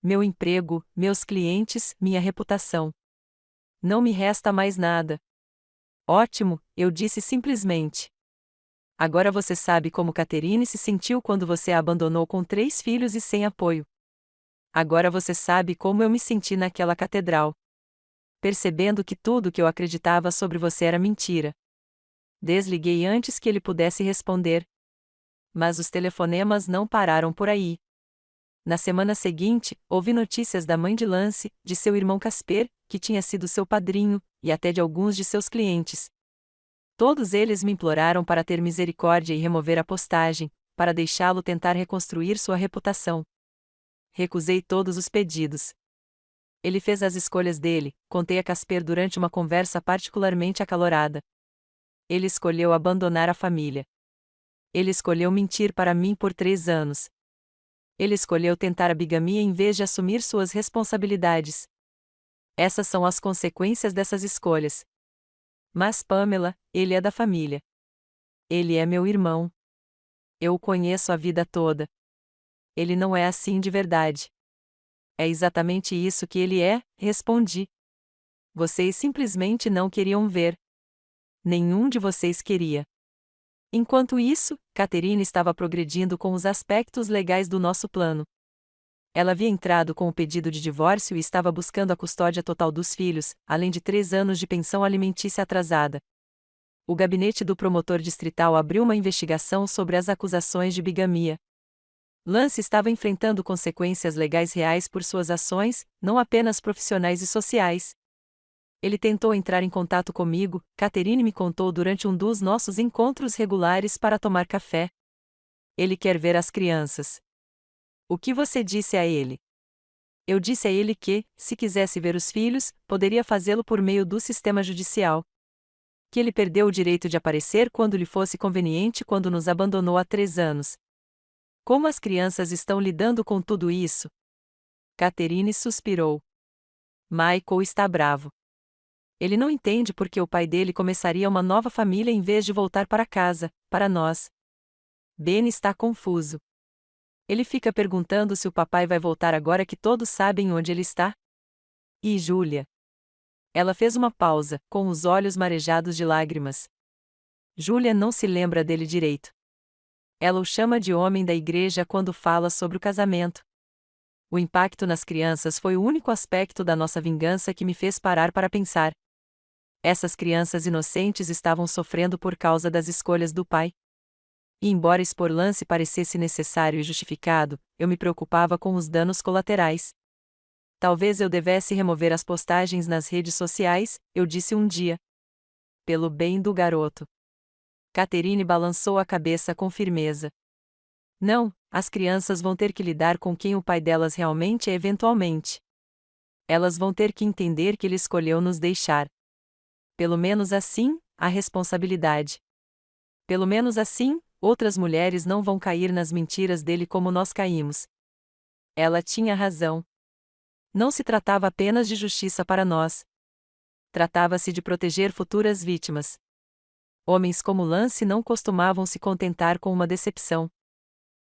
Meu emprego, meus clientes, minha reputação. Não me resta mais nada. Ótimo, eu disse simplesmente. Agora você sabe como Catherine se sentiu quando você a abandonou com 3 filhos e sem apoio. Agora você sabe como eu me senti naquela catedral. Percebendo que tudo que eu acreditava sobre você era mentira. Desliguei antes que ele pudesse responder. Mas os telefonemas não pararam por aí. Na semana seguinte, ouvi notícias da mãe de Lance, de seu irmão Casper, que tinha sido seu padrinho, e até de alguns de seus clientes. Todos eles me imploraram para ter misericórdia e remover a postagem, para deixá-lo tentar reconstruir sua reputação. Recusei todos os pedidos. Ele fez as escolhas dele, contei a Casper durante uma conversa particularmente acalorada. Ele escolheu abandonar a família. Ele escolheu mentir para mim por 3 anos. Ele escolheu tentar a bigamia em vez de assumir suas responsabilidades. Essas são as consequências dessas escolhas. Mas Pamela, ele é da família. Ele é meu irmão. Eu o conheço a vida toda. Ele não é assim de verdade. É exatamente isso que ele é, respondi. Vocês simplesmente não queriam ver. Nenhum de vocês queria. Enquanto isso, Catherine estava progredindo com os aspectos legais do nosso plano. Ela havia entrado com o pedido de divórcio e estava buscando a custódia total dos filhos, além de 3 anos de pensão alimentícia atrasada. O gabinete do promotor distrital abriu uma investigação sobre as acusações de bigamia. Lance estava enfrentando consequências legais reais por suas ações, não apenas profissionais e sociais. Ele tentou entrar em contato comigo, Catherine me contou durante um dos nossos encontros regulares para tomar café. Ele quer ver as crianças. O que você disse a ele? Eu disse a ele que, se quisesse ver os filhos, poderia fazê-lo por meio do sistema judicial. Que ele perdeu o direito de aparecer quando lhe fosse conveniente quando nos abandonou há 3 anos. Como as crianças estão lidando com tudo isso? Catherine suspirou. Michael está bravo. Ele não entende por que o pai dele começaria uma nova família em vez de voltar para casa, para nós. Ben está confuso. Ele fica perguntando se o papai vai voltar agora que todos sabem onde ele está. E Julia? Ela fez uma pausa, com os olhos marejados de lágrimas. Julia não se lembra dele direito. Ela o chama de homem da igreja quando fala sobre o casamento. O impacto nas crianças foi o único aspecto da nossa vingança que me fez parar para pensar. Essas crianças inocentes estavam sofrendo por causa das escolhas do pai. E embora expor Lance parecesse necessário e justificado, eu me preocupava com os danos colaterais. Talvez eu devesse remover as postagens nas redes sociais, eu disse um dia. Pelo bem do garoto. Catherine balançou a cabeça com firmeza. Não, as crianças vão ter que lidar com quem o pai delas realmente é eventualmente. Elas vão ter que entender que ele escolheu nos deixar. Pelo menos assim, a responsabilidade. Pelo menos assim, outras mulheres não vão cair nas mentiras dele como nós caímos. Ela tinha razão. Não se tratava apenas de justiça para nós. Tratava-se de proteger futuras vítimas. Homens como Lance não costumavam se contentar com uma decepção.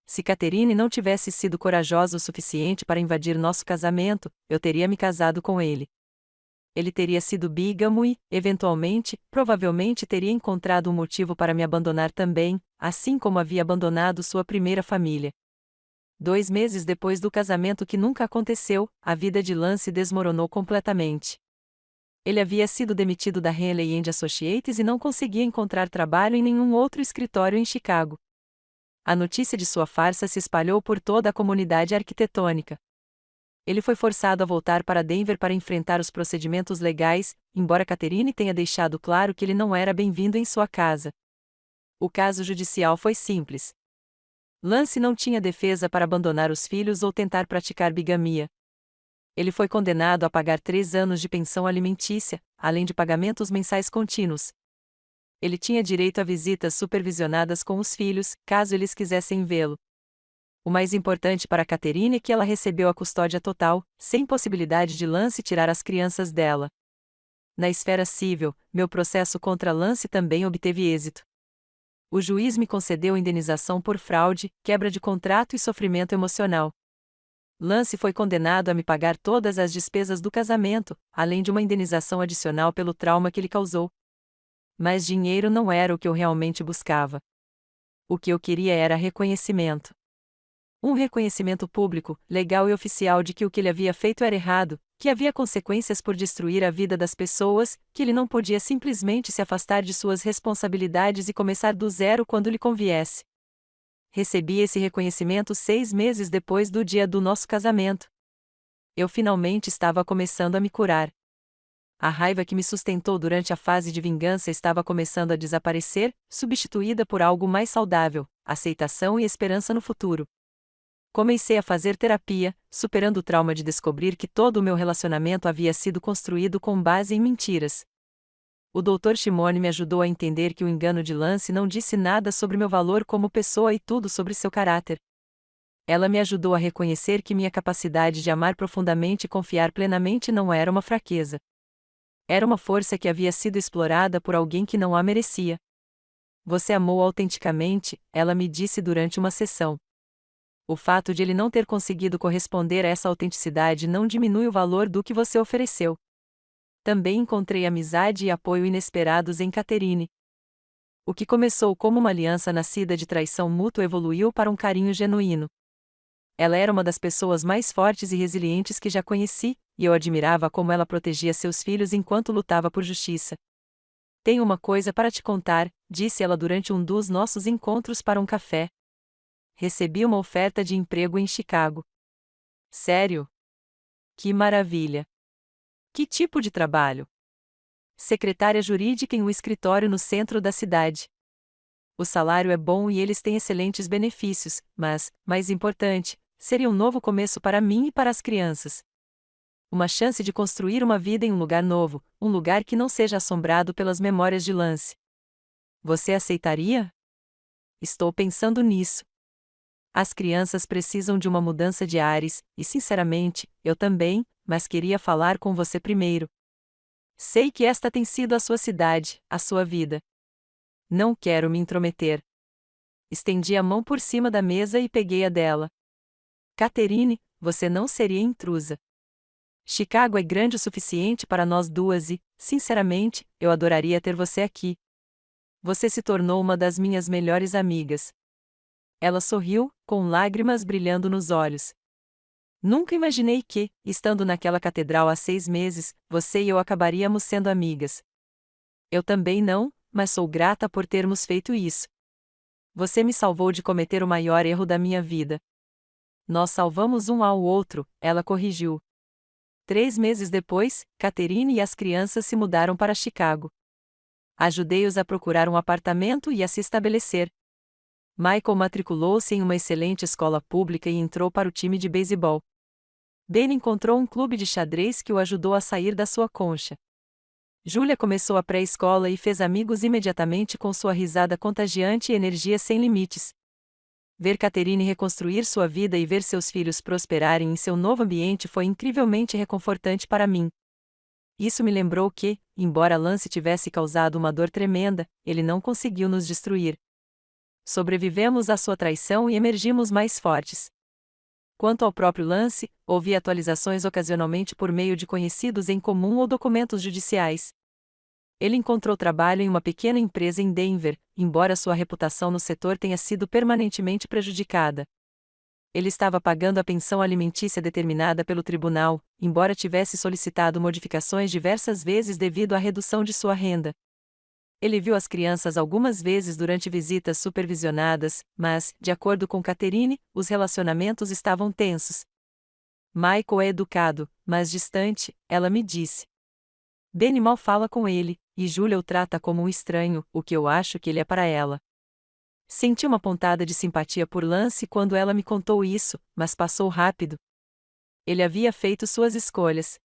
Se Catherine não tivesse sido corajosa o suficiente para invadir nosso casamento, eu teria me casado com ele. Ele teria sido bígamo e, eventualmente, provavelmente teria encontrado um motivo para me abandonar também, assim como havia abandonado sua primeira família. 2 meses depois do casamento que nunca aconteceu, a vida de Lance desmoronou completamente. Ele havia sido demitido da Henley & Associates e não conseguia encontrar trabalho em nenhum outro escritório em Chicago. A notícia de sua farsa se espalhou por toda a comunidade arquitetônica. Ele foi forçado a voltar para Denver para enfrentar os procedimentos legais, embora Catherine tenha deixado claro que ele não era bem-vindo em sua casa. O caso judicial foi simples. Lance não tinha defesa para abandonar os filhos ou tentar praticar bigamia. Ele foi condenado a pagar 3 anos de pensão alimentícia, além de pagamentos mensais contínuos. Ele tinha direito a visitas supervisionadas com os filhos, caso eles quisessem vê-lo. O mais importante para Catherine é que ela recebeu a custódia total, sem possibilidade de Lance tirar as crianças dela. Na esfera civil, meu processo contra Lance também obteve êxito. O juiz me concedeu indenização por fraude, quebra de contrato e sofrimento emocional. Lance foi condenado a me pagar todas as despesas do casamento, além de uma indenização adicional pelo trauma que ele causou. Mas dinheiro não era o que eu realmente buscava. O que eu queria era reconhecimento. Um reconhecimento público, legal e oficial de que o que ele havia feito era errado, que havia consequências por destruir a vida das pessoas, que ele não podia simplesmente se afastar de suas responsabilidades e começar do zero quando lhe conviesse. Recebi esse reconhecimento 6 meses depois do dia do nosso casamento. Eu finalmente estava começando a me curar. A raiva que me sustentou durante a fase de vingança estava começando a desaparecer, substituída por algo mais saudável, aceitação e esperança no futuro. Comecei a fazer terapia, superando o trauma de descobrir que todo o meu relacionamento havia sido construído com base em mentiras. O Dr. Shimone me ajudou a entender que o engano de Lance não disse nada sobre meu valor como pessoa e tudo sobre seu caráter. Ela me ajudou a reconhecer que minha capacidade de amar profundamente e confiar plenamente não era uma fraqueza. Era uma força que havia sido explorada por alguém que não a merecia. Você amou autenticamente, ela me disse durante uma sessão. O fato de ele não ter conseguido corresponder a essa autenticidade não diminui o valor do que você ofereceu. Também encontrei amizade e apoio inesperados em Catherine. O que começou como uma aliança nascida de traição mútua evoluiu para um carinho genuíno. Ela era uma das pessoas mais fortes e resilientes que já conheci, e eu admirava como ela protegia seus filhos enquanto lutava por justiça. Tenho uma coisa para te contar, disse ela durante um dos nossos encontros para um café. Recebi uma oferta de emprego em Chicago. Sério? Que maravilha! Que tipo de trabalho? Secretária jurídica em um escritório no centro da cidade. O salário é bom e eles têm excelentes benefícios, mas, mais importante, seria um novo começo para mim e para as crianças. Uma chance de construir uma vida em um lugar novo, um lugar que não seja assombrado pelas memórias de Lance. Você aceitaria? Estou pensando nisso. As crianças precisam de uma mudança de ares, e sinceramente, eu também, mas queria falar com você primeiro. Sei que esta tem sido a sua cidade, a sua vida. Não quero me intrometer. Estendi a mão por cima da mesa e peguei a dela. Catherine, você não seria intrusa. Chicago é grande o suficiente para nós duas e, sinceramente, eu adoraria ter você aqui. Você se tornou uma das minhas melhores amigas. Ela sorriu, com lágrimas brilhando nos olhos. Nunca imaginei que, estando naquela catedral há 6 meses, você e eu acabaríamos sendo amigas. Eu também não, mas sou grata por termos feito isso. Você me salvou de cometer o maior erro da minha vida. Nós salvamos um ao outro, ela corrigiu. 3 meses depois, Catherine e as crianças se mudaram para Chicago. Ajudei-os a procurar um apartamento e a se estabelecer. Michael matriculou-se em uma excelente escola pública e entrou para o time de beisebol. Ben encontrou um clube de xadrez que o ajudou a sair da sua concha. Julia começou a pré-escola e fez amigos imediatamente com sua risada contagiante e energia sem limites. Ver Catherine reconstruir sua vida e ver seus filhos prosperarem em seu novo ambiente foi incrivelmente reconfortante para mim. Isso me lembrou que, embora Lance tivesse causado uma dor tremenda, ele não conseguiu nos destruir. Sobrevivemos à sua traição e emergimos mais fortes. Quanto ao próprio Lance, ouvi atualizações ocasionalmente por meio de conhecidos em comum ou documentos judiciais. Ele encontrou trabalho em uma pequena empresa em Denver, embora sua reputação no setor tenha sido permanentemente prejudicada. Ele estava pagando a pensão alimentícia determinada pelo tribunal, embora tivesse solicitado modificações diversas vezes devido à redução de sua renda. Ele viu as crianças algumas vezes durante visitas supervisionadas, mas, de acordo com Catherine, os relacionamentos estavam tensos. Michael é educado, mas distante, ela me disse. Ben mal fala com ele, e Julia o trata como um estranho, o que eu acho que ele é para ela. Senti uma pontada de simpatia por Lance quando ela me contou isso, mas passou rápido. Ele havia feito suas escolhas.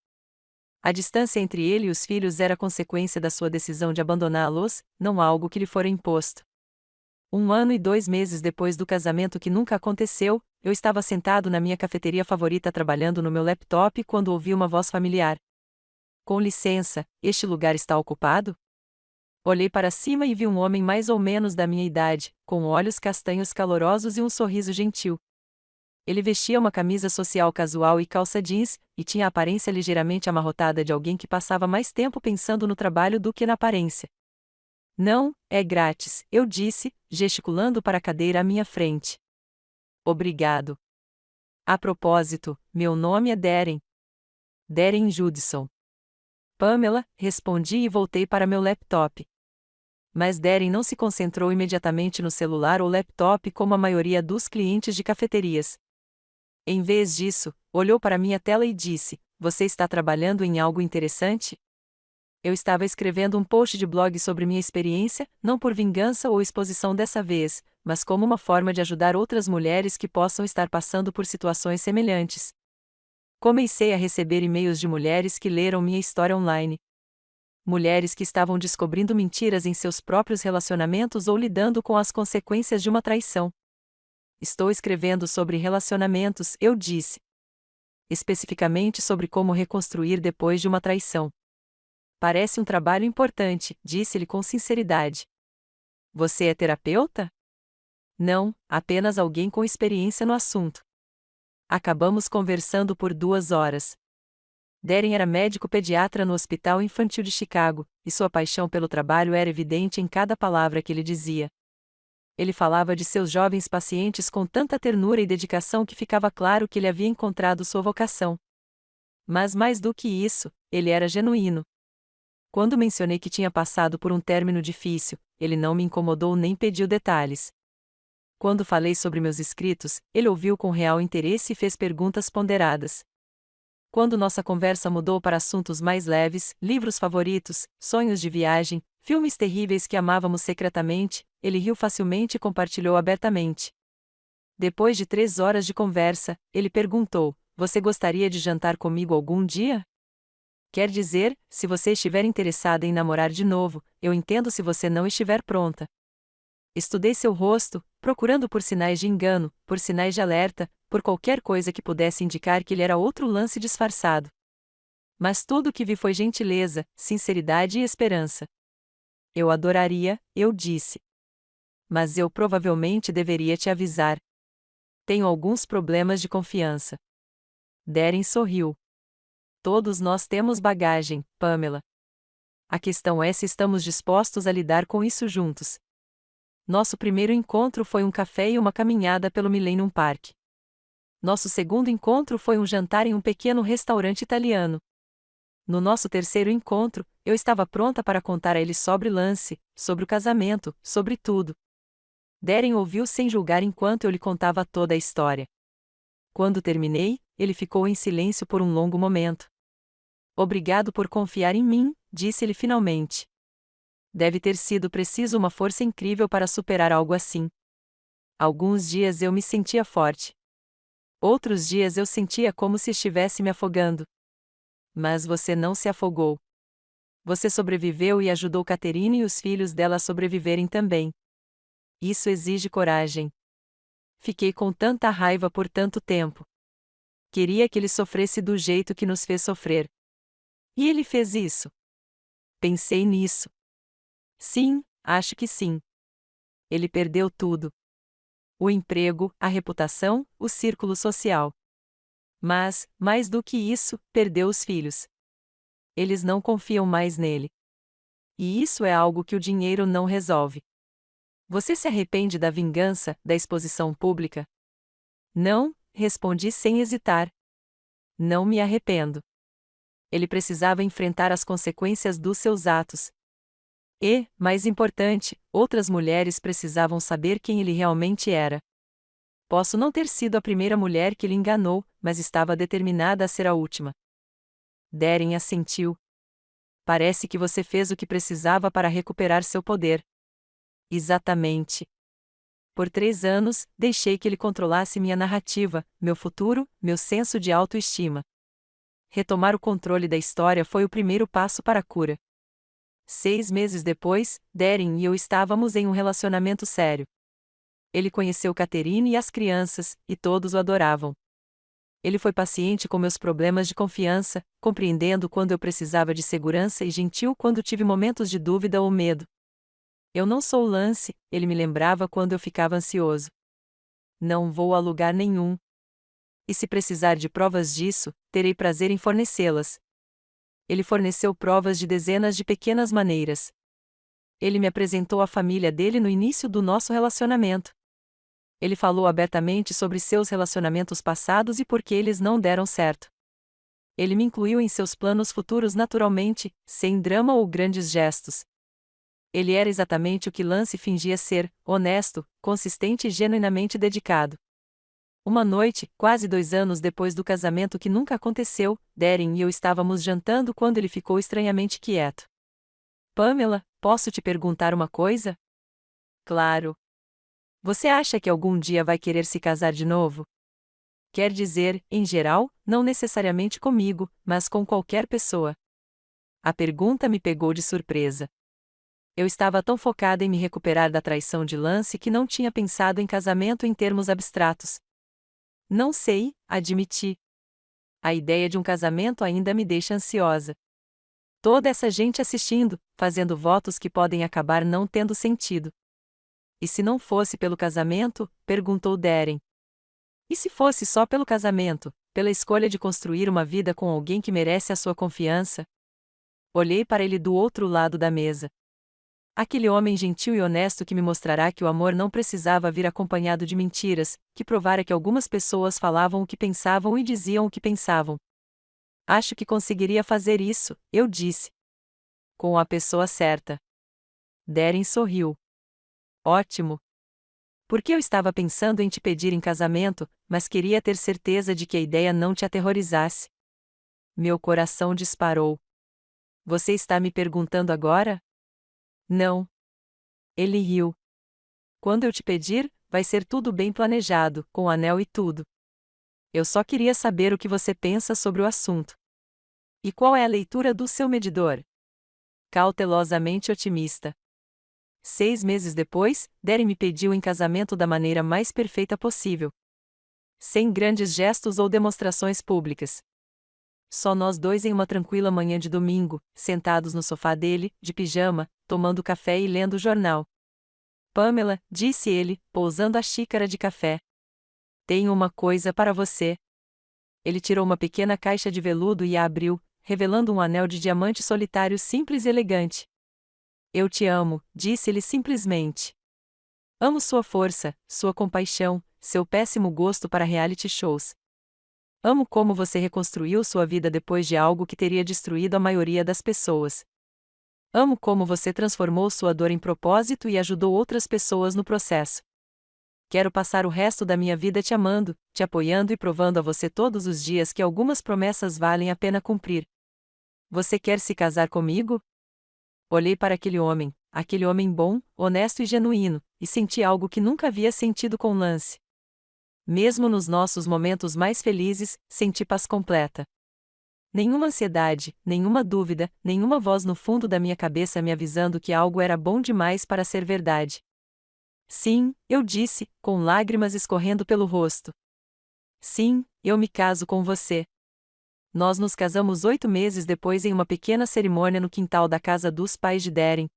A distância entre ele e os filhos era consequência da sua decisão de abandoná-los, não algo que lhe fora imposto. 1 ano e 2 meses depois do casamento que nunca aconteceu, eu estava sentado na minha cafeteria favorita trabalhando no meu laptop quando ouvi uma voz familiar. Com licença, este lugar está ocupado? Olhei para cima e vi um homem mais ou menos da minha idade, com olhos castanhos calorosos e um sorriso gentil. Ele vestia uma camisa social casual e calça jeans, e tinha a aparência ligeiramente amarrotada de alguém que passava mais tempo pensando no trabalho do que na aparência. Não, é grátis, eu disse, gesticulando para a cadeira à minha frente. Obrigado. A propósito, meu nome é Darren. Darren Judson. Pamela, respondi e voltei para meu laptop. Mas Darren não se concentrou imediatamente no celular ou laptop como a maioria dos clientes de cafeterias. Em vez disso, olhou para minha tela e disse: Você está trabalhando em algo interessante? Eu estava escrevendo um post de blog sobre minha experiência, não por vingança ou exposição dessa vez, mas como uma forma de ajudar outras mulheres que possam estar passando por situações semelhantes. Comecei a receber e-mails de mulheres que leram minha história online. Mulheres que estavam descobrindo mentiras em seus próprios relacionamentos ou lidando com as consequências de uma traição. Estou escrevendo sobre relacionamentos, eu disse. Especificamente sobre como reconstruir depois de uma traição. Parece um trabalho importante, disse-lhe com sinceridade. Você é terapeuta? Não, apenas alguém com experiência no assunto. Acabamos conversando por 2 horas. Darren era médico pediatra no Hospital Infantil de Chicago, e sua paixão pelo trabalho era evidente em cada palavra que ele dizia. Ele falava de seus jovens pacientes com tanta ternura e dedicação que ficava claro que ele havia encontrado sua vocação. Mas mais do que isso, ele era genuíno. Quando mencionei que tinha passado por um término difícil, ele não me incomodou nem pediu detalhes. Quando falei sobre meus escritos, ele ouviu com real interesse e fez perguntas ponderadas. Quando nossa conversa mudou para assuntos mais leves, livros favoritos, sonhos de viagem, filmes terríveis que amávamos secretamente, ele riu facilmente e compartilhou abertamente. Depois de 3 horas de conversa, ele perguntou: "Você gostaria de jantar comigo algum dia?" Quer dizer, se você estiver interessada em namorar de novo, eu entendo se você não estiver pronta. Estudei seu rosto, procurando por sinais de engano, por sinais de alerta, por qualquer coisa que pudesse indicar que ele era outro lance disfarçado. Mas tudo o que vi foi gentileza, sinceridade e esperança. Eu adoraria, eu disse. Mas eu provavelmente deveria te avisar. Tenho alguns problemas de confiança. Darren sorriu. Todos nós temos bagagem, Pamela. A questão é se estamos dispostos a lidar com isso juntos. Nosso primeiro encontro foi um café e uma caminhada pelo Millennium Park. Nosso segundo encontro foi um jantar em um pequeno restaurante italiano. No nosso terceiro encontro, eu estava pronta para contar a ele sobre Lance, sobre o casamento, sobre tudo. Darren ouviu sem julgar enquanto eu lhe contava toda a história. Quando terminei, ele ficou em silêncio por um longo momento. "Obrigado por confiar em mim", disse ele finalmente. Deve ter sido preciso uma força incrível para superar algo assim. Alguns dias eu me sentia forte. Outros dias eu sentia como se estivesse me afogando. Mas você não se afogou. Você sobreviveu e ajudou Catherine e os filhos dela a sobreviverem também. Isso exige coragem. Fiquei com tanta raiva por tanto tempo. Queria que ele sofresse do jeito que nos fez sofrer. E ele fez isso. Pensei nisso. Sim, acho que sim. Ele perdeu tudo. O emprego, a reputação, o círculo social. Mas, mais do que isso, perdeu os filhos. Eles não confiam mais nele. E isso é algo que o dinheiro não resolve. Você se arrepende da vingança, da exposição pública? Não, respondi sem hesitar. Não me arrependo. Ele precisava enfrentar as consequências dos seus atos. E, mais importante, outras mulheres precisavam saber quem ele realmente era. Posso não ter sido a primeira mulher que ele enganou, mas estava determinada a ser a última. Darren assentiu. Parece que você fez o que precisava para recuperar seu poder. Exatamente. Por 3 anos, deixei que ele controlasse minha narrativa, meu futuro, meu senso de autoestima. Retomar o controle da história foi o primeiro passo para a cura. 6 meses depois, Darren e eu estávamos em um relacionamento sério. Ele conheceu Catherine e as crianças, e todos o adoravam. Ele foi paciente com meus problemas de confiança, compreendendo quando eu precisava de segurança e gentil quando tive momentos de dúvida ou medo. Eu não sou Lance, ele me lembrava quando eu ficava ansioso. Não vou a lugar nenhum. E se precisar de provas disso, terei prazer em fornecê-las. Ele forneceu provas de dezenas de pequenas maneiras. Ele me apresentou a família dele no início do nosso relacionamento. Ele falou abertamente sobre seus relacionamentos passados e por que eles não deram certo. Ele me incluiu em seus planos futuros naturalmente, sem drama ou grandes gestos. Ele era exatamente o que Lance fingia ser: honesto, consistente e genuinamente dedicado. Uma noite, quase 2 anos depois do casamento que nunca aconteceu, Darren e eu estávamos jantando quando ele ficou estranhamente quieto. "Pamela, posso te perguntar uma coisa?" "Claro." "Você acha que algum dia vai querer se casar de novo?" "Quer dizer, em geral, não necessariamente comigo, mas com qualquer pessoa." A pergunta me pegou de surpresa. Eu estava tão focada em me recuperar da traição de Lance que não tinha pensado em casamento em termos abstratos. "Não sei", admiti. A ideia de um casamento ainda me deixa ansiosa. Toda essa gente assistindo, fazendo votos que podem acabar não tendo sentido. E se não fosse pelo casamento? Perguntou Darren. E se fosse só pelo casamento, pela escolha de construir uma vida com alguém que merece a sua confiança? Olhei para ele do outro lado da mesa. Aquele homem gentil e honesto que me mostrará que o amor não precisava vir acompanhado de mentiras, que provara que algumas pessoas falavam o que pensavam e diziam o que pensavam. Acho que conseguiria fazer isso, eu disse. Com a pessoa certa. Darren sorriu. Ótimo. Porque eu estava pensando em te pedir em casamento, mas queria ter certeza de que a ideia não te aterrorizasse. Meu coração disparou. Você está me perguntando agora? Não. Ele riu. Quando eu te pedir, vai ser tudo bem planejado, com anel e tudo. Eu só queria saber o que você pensa sobre o assunto. E qual é a leitura do seu medidor? Cautelosamente otimista. 6 meses depois, Darren me pediu em casamento da maneira mais perfeita possível. Sem grandes gestos ou demonstrações públicas. Só nós dois em uma tranquila manhã de domingo, sentados no sofá dele, de pijama, tomando café e lendo o jornal. Pamela, disse ele, pousando a xícara de café. Tenho uma coisa para você. Ele tirou uma pequena caixa de veludo e a abriu, revelando um anel de diamante solitário simples e elegante. Eu te amo, disse-lhe simplesmente. Amo sua força, sua compaixão, seu péssimo gosto para reality shows. Amo como você reconstruiu sua vida depois de algo que teria destruído a maioria das pessoas. Amo como você transformou sua dor em propósito e ajudou outras pessoas no processo. Quero passar o resto da minha vida te amando, te apoiando e provando a você todos os dias que algumas promessas valem a pena cumprir. Você quer se casar comigo? Olhei para aquele homem bom, honesto e genuíno, e senti algo que nunca havia sentido com Lance. Mesmo nos nossos momentos mais felizes, senti paz completa. Nenhuma ansiedade, nenhuma dúvida, nenhuma voz no fundo da minha cabeça me avisando que algo era bom demais para ser verdade. Sim, eu disse, com lágrimas escorrendo pelo rosto. Sim, eu me caso com você. Nós nos casamos 8 meses depois em uma pequena cerimônia no quintal da casa dos pais de Darren.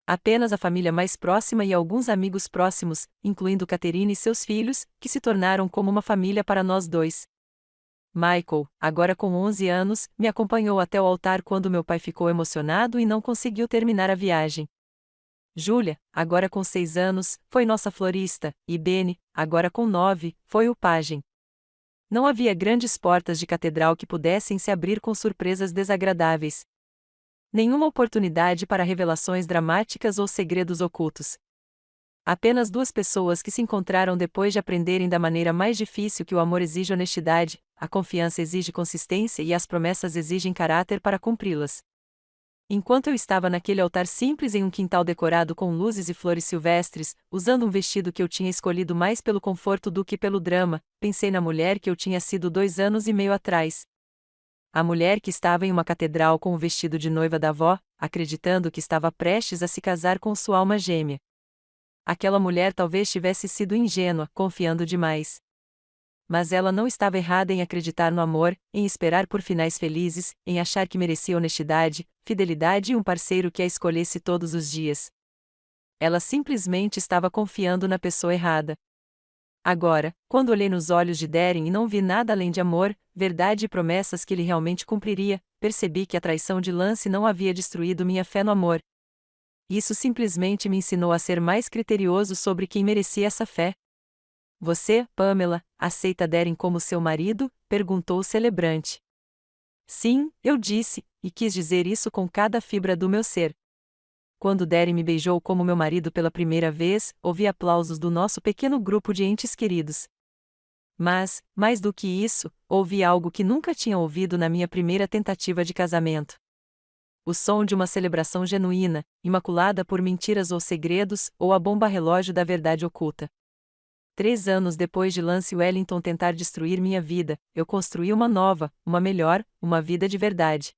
Apenas a família mais próxima e alguns amigos próximos, incluindo Catherine e seus filhos, que se tornaram como uma família para nós dois. Michael, agora com 11 anos, me acompanhou até o altar quando meu pai ficou emocionado e não conseguiu terminar a viagem. Julia, agora com 6 anos, foi nossa florista, e Benny, agora com 9, foi o pajem. Não havia grandes portas de catedral que pudessem se abrir com surpresas desagradáveis. Nenhuma oportunidade para revelações dramáticas ou segredos ocultos. Apenas 2 pessoas que se encontraram depois de aprenderem da maneira mais difícil que o amor exige honestidade, a confiança exige consistência e as promessas exigem caráter para cumpri-las. Enquanto eu estava naquele altar simples em um quintal decorado com luzes e flores silvestres, usando um vestido que eu tinha escolhido mais pelo conforto do que pelo drama, pensei na mulher que eu tinha sido 2 anos e meio atrás. A mulher que estava em uma catedral com o vestido de noiva da avó, acreditando que estava prestes a se casar com sua alma gêmea. Aquela mulher talvez tivesse sido ingênua, confiando demais. Mas ela não estava errada em acreditar no amor, em esperar por finais felizes, em achar que merecia honestidade, fidelidade e um parceiro que a escolhesse todos os dias. Ela simplesmente estava confiando na pessoa errada. Agora, quando olhei nos olhos de Darren e não vi nada além de amor, verdade e promessas que ele realmente cumpriria, percebi que a traição de Lance não havia destruído minha fé no amor. Isso simplesmente me ensinou a ser mais criterioso sobre quem merecia essa fé. Você, Pamela, aceita Darren como seu marido? Perguntou o celebrante. Sim, eu disse, e quis dizer isso com cada fibra do meu ser. Quando Darren me beijou como meu marido pela primeira vez, ouvi aplausos do nosso pequeno grupo de entes queridos. Mas, mais do que isso, ouvi algo que nunca tinha ouvido na minha primeira tentativa de casamento. O som de uma celebração genuína, imaculada por mentiras ou segredos, ou a bomba relógio da verdade oculta. 3 anos depois de Lance Wellington tentar destruir minha vida, eu construí uma nova, uma melhor, uma vida de verdade.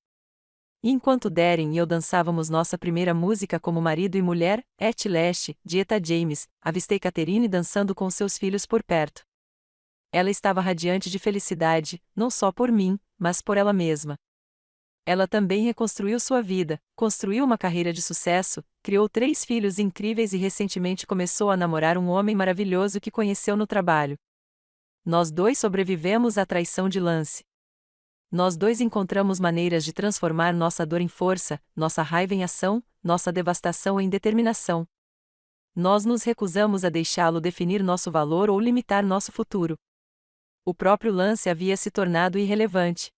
E enquanto Darren e eu dançávamos nossa primeira música como marido e mulher, Et Lash, de Etta James, avistei Catherine dançando com seus filhos por perto. Ela estava radiante de felicidade, não só por mim, mas por ela mesma. Ela também reconstruiu sua vida, construiu uma carreira de sucesso, criou 3 filhos incríveis e recentemente começou a namorar um homem maravilhoso que conheceu no trabalho. Nós dois sobrevivemos à traição de Lance. Nós dois encontramos maneiras de transformar nossa dor em força, nossa raiva em ação, nossa devastação em determinação. Nós nos recusamos a deixá-lo definir nosso valor ou limitar nosso futuro. O próprio Lance havia se tornado irrelevante.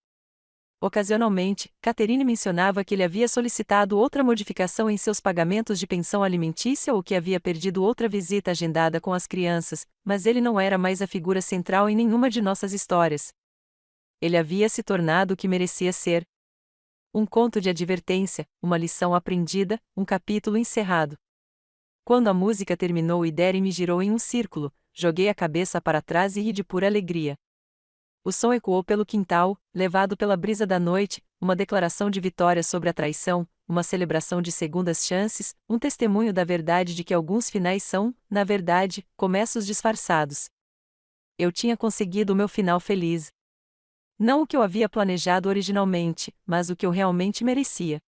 Ocasionalmente, Catherine mencionava que ele havia solicitado outra modificação em seus pagamentos de pensão alimentícia ou que havia perdido outra visita agendada com as crianças, mas ele não era mais a figura central em nenhuma de nossas histórias. Ele havia se tornado o que merecia ser. Um conto de advertência, uma lição aprendida, um capítulo encerrado. Quando a música terminou e Derry me girou em um círculo, joguei a cabeça para trás e ri de pura alegria. O som ecoou pelo quintal, levado pela brisa da noite, uma declaração de vitória sobre a traição, uma celebração de segundas chances, um testemunho da verdade de que alguns finais são, na verdade, começos disfarçados. Eu tinha conseguido o meu final feliz. Não o que eu havia planejado originalmente, mas o que eu realmente merecia.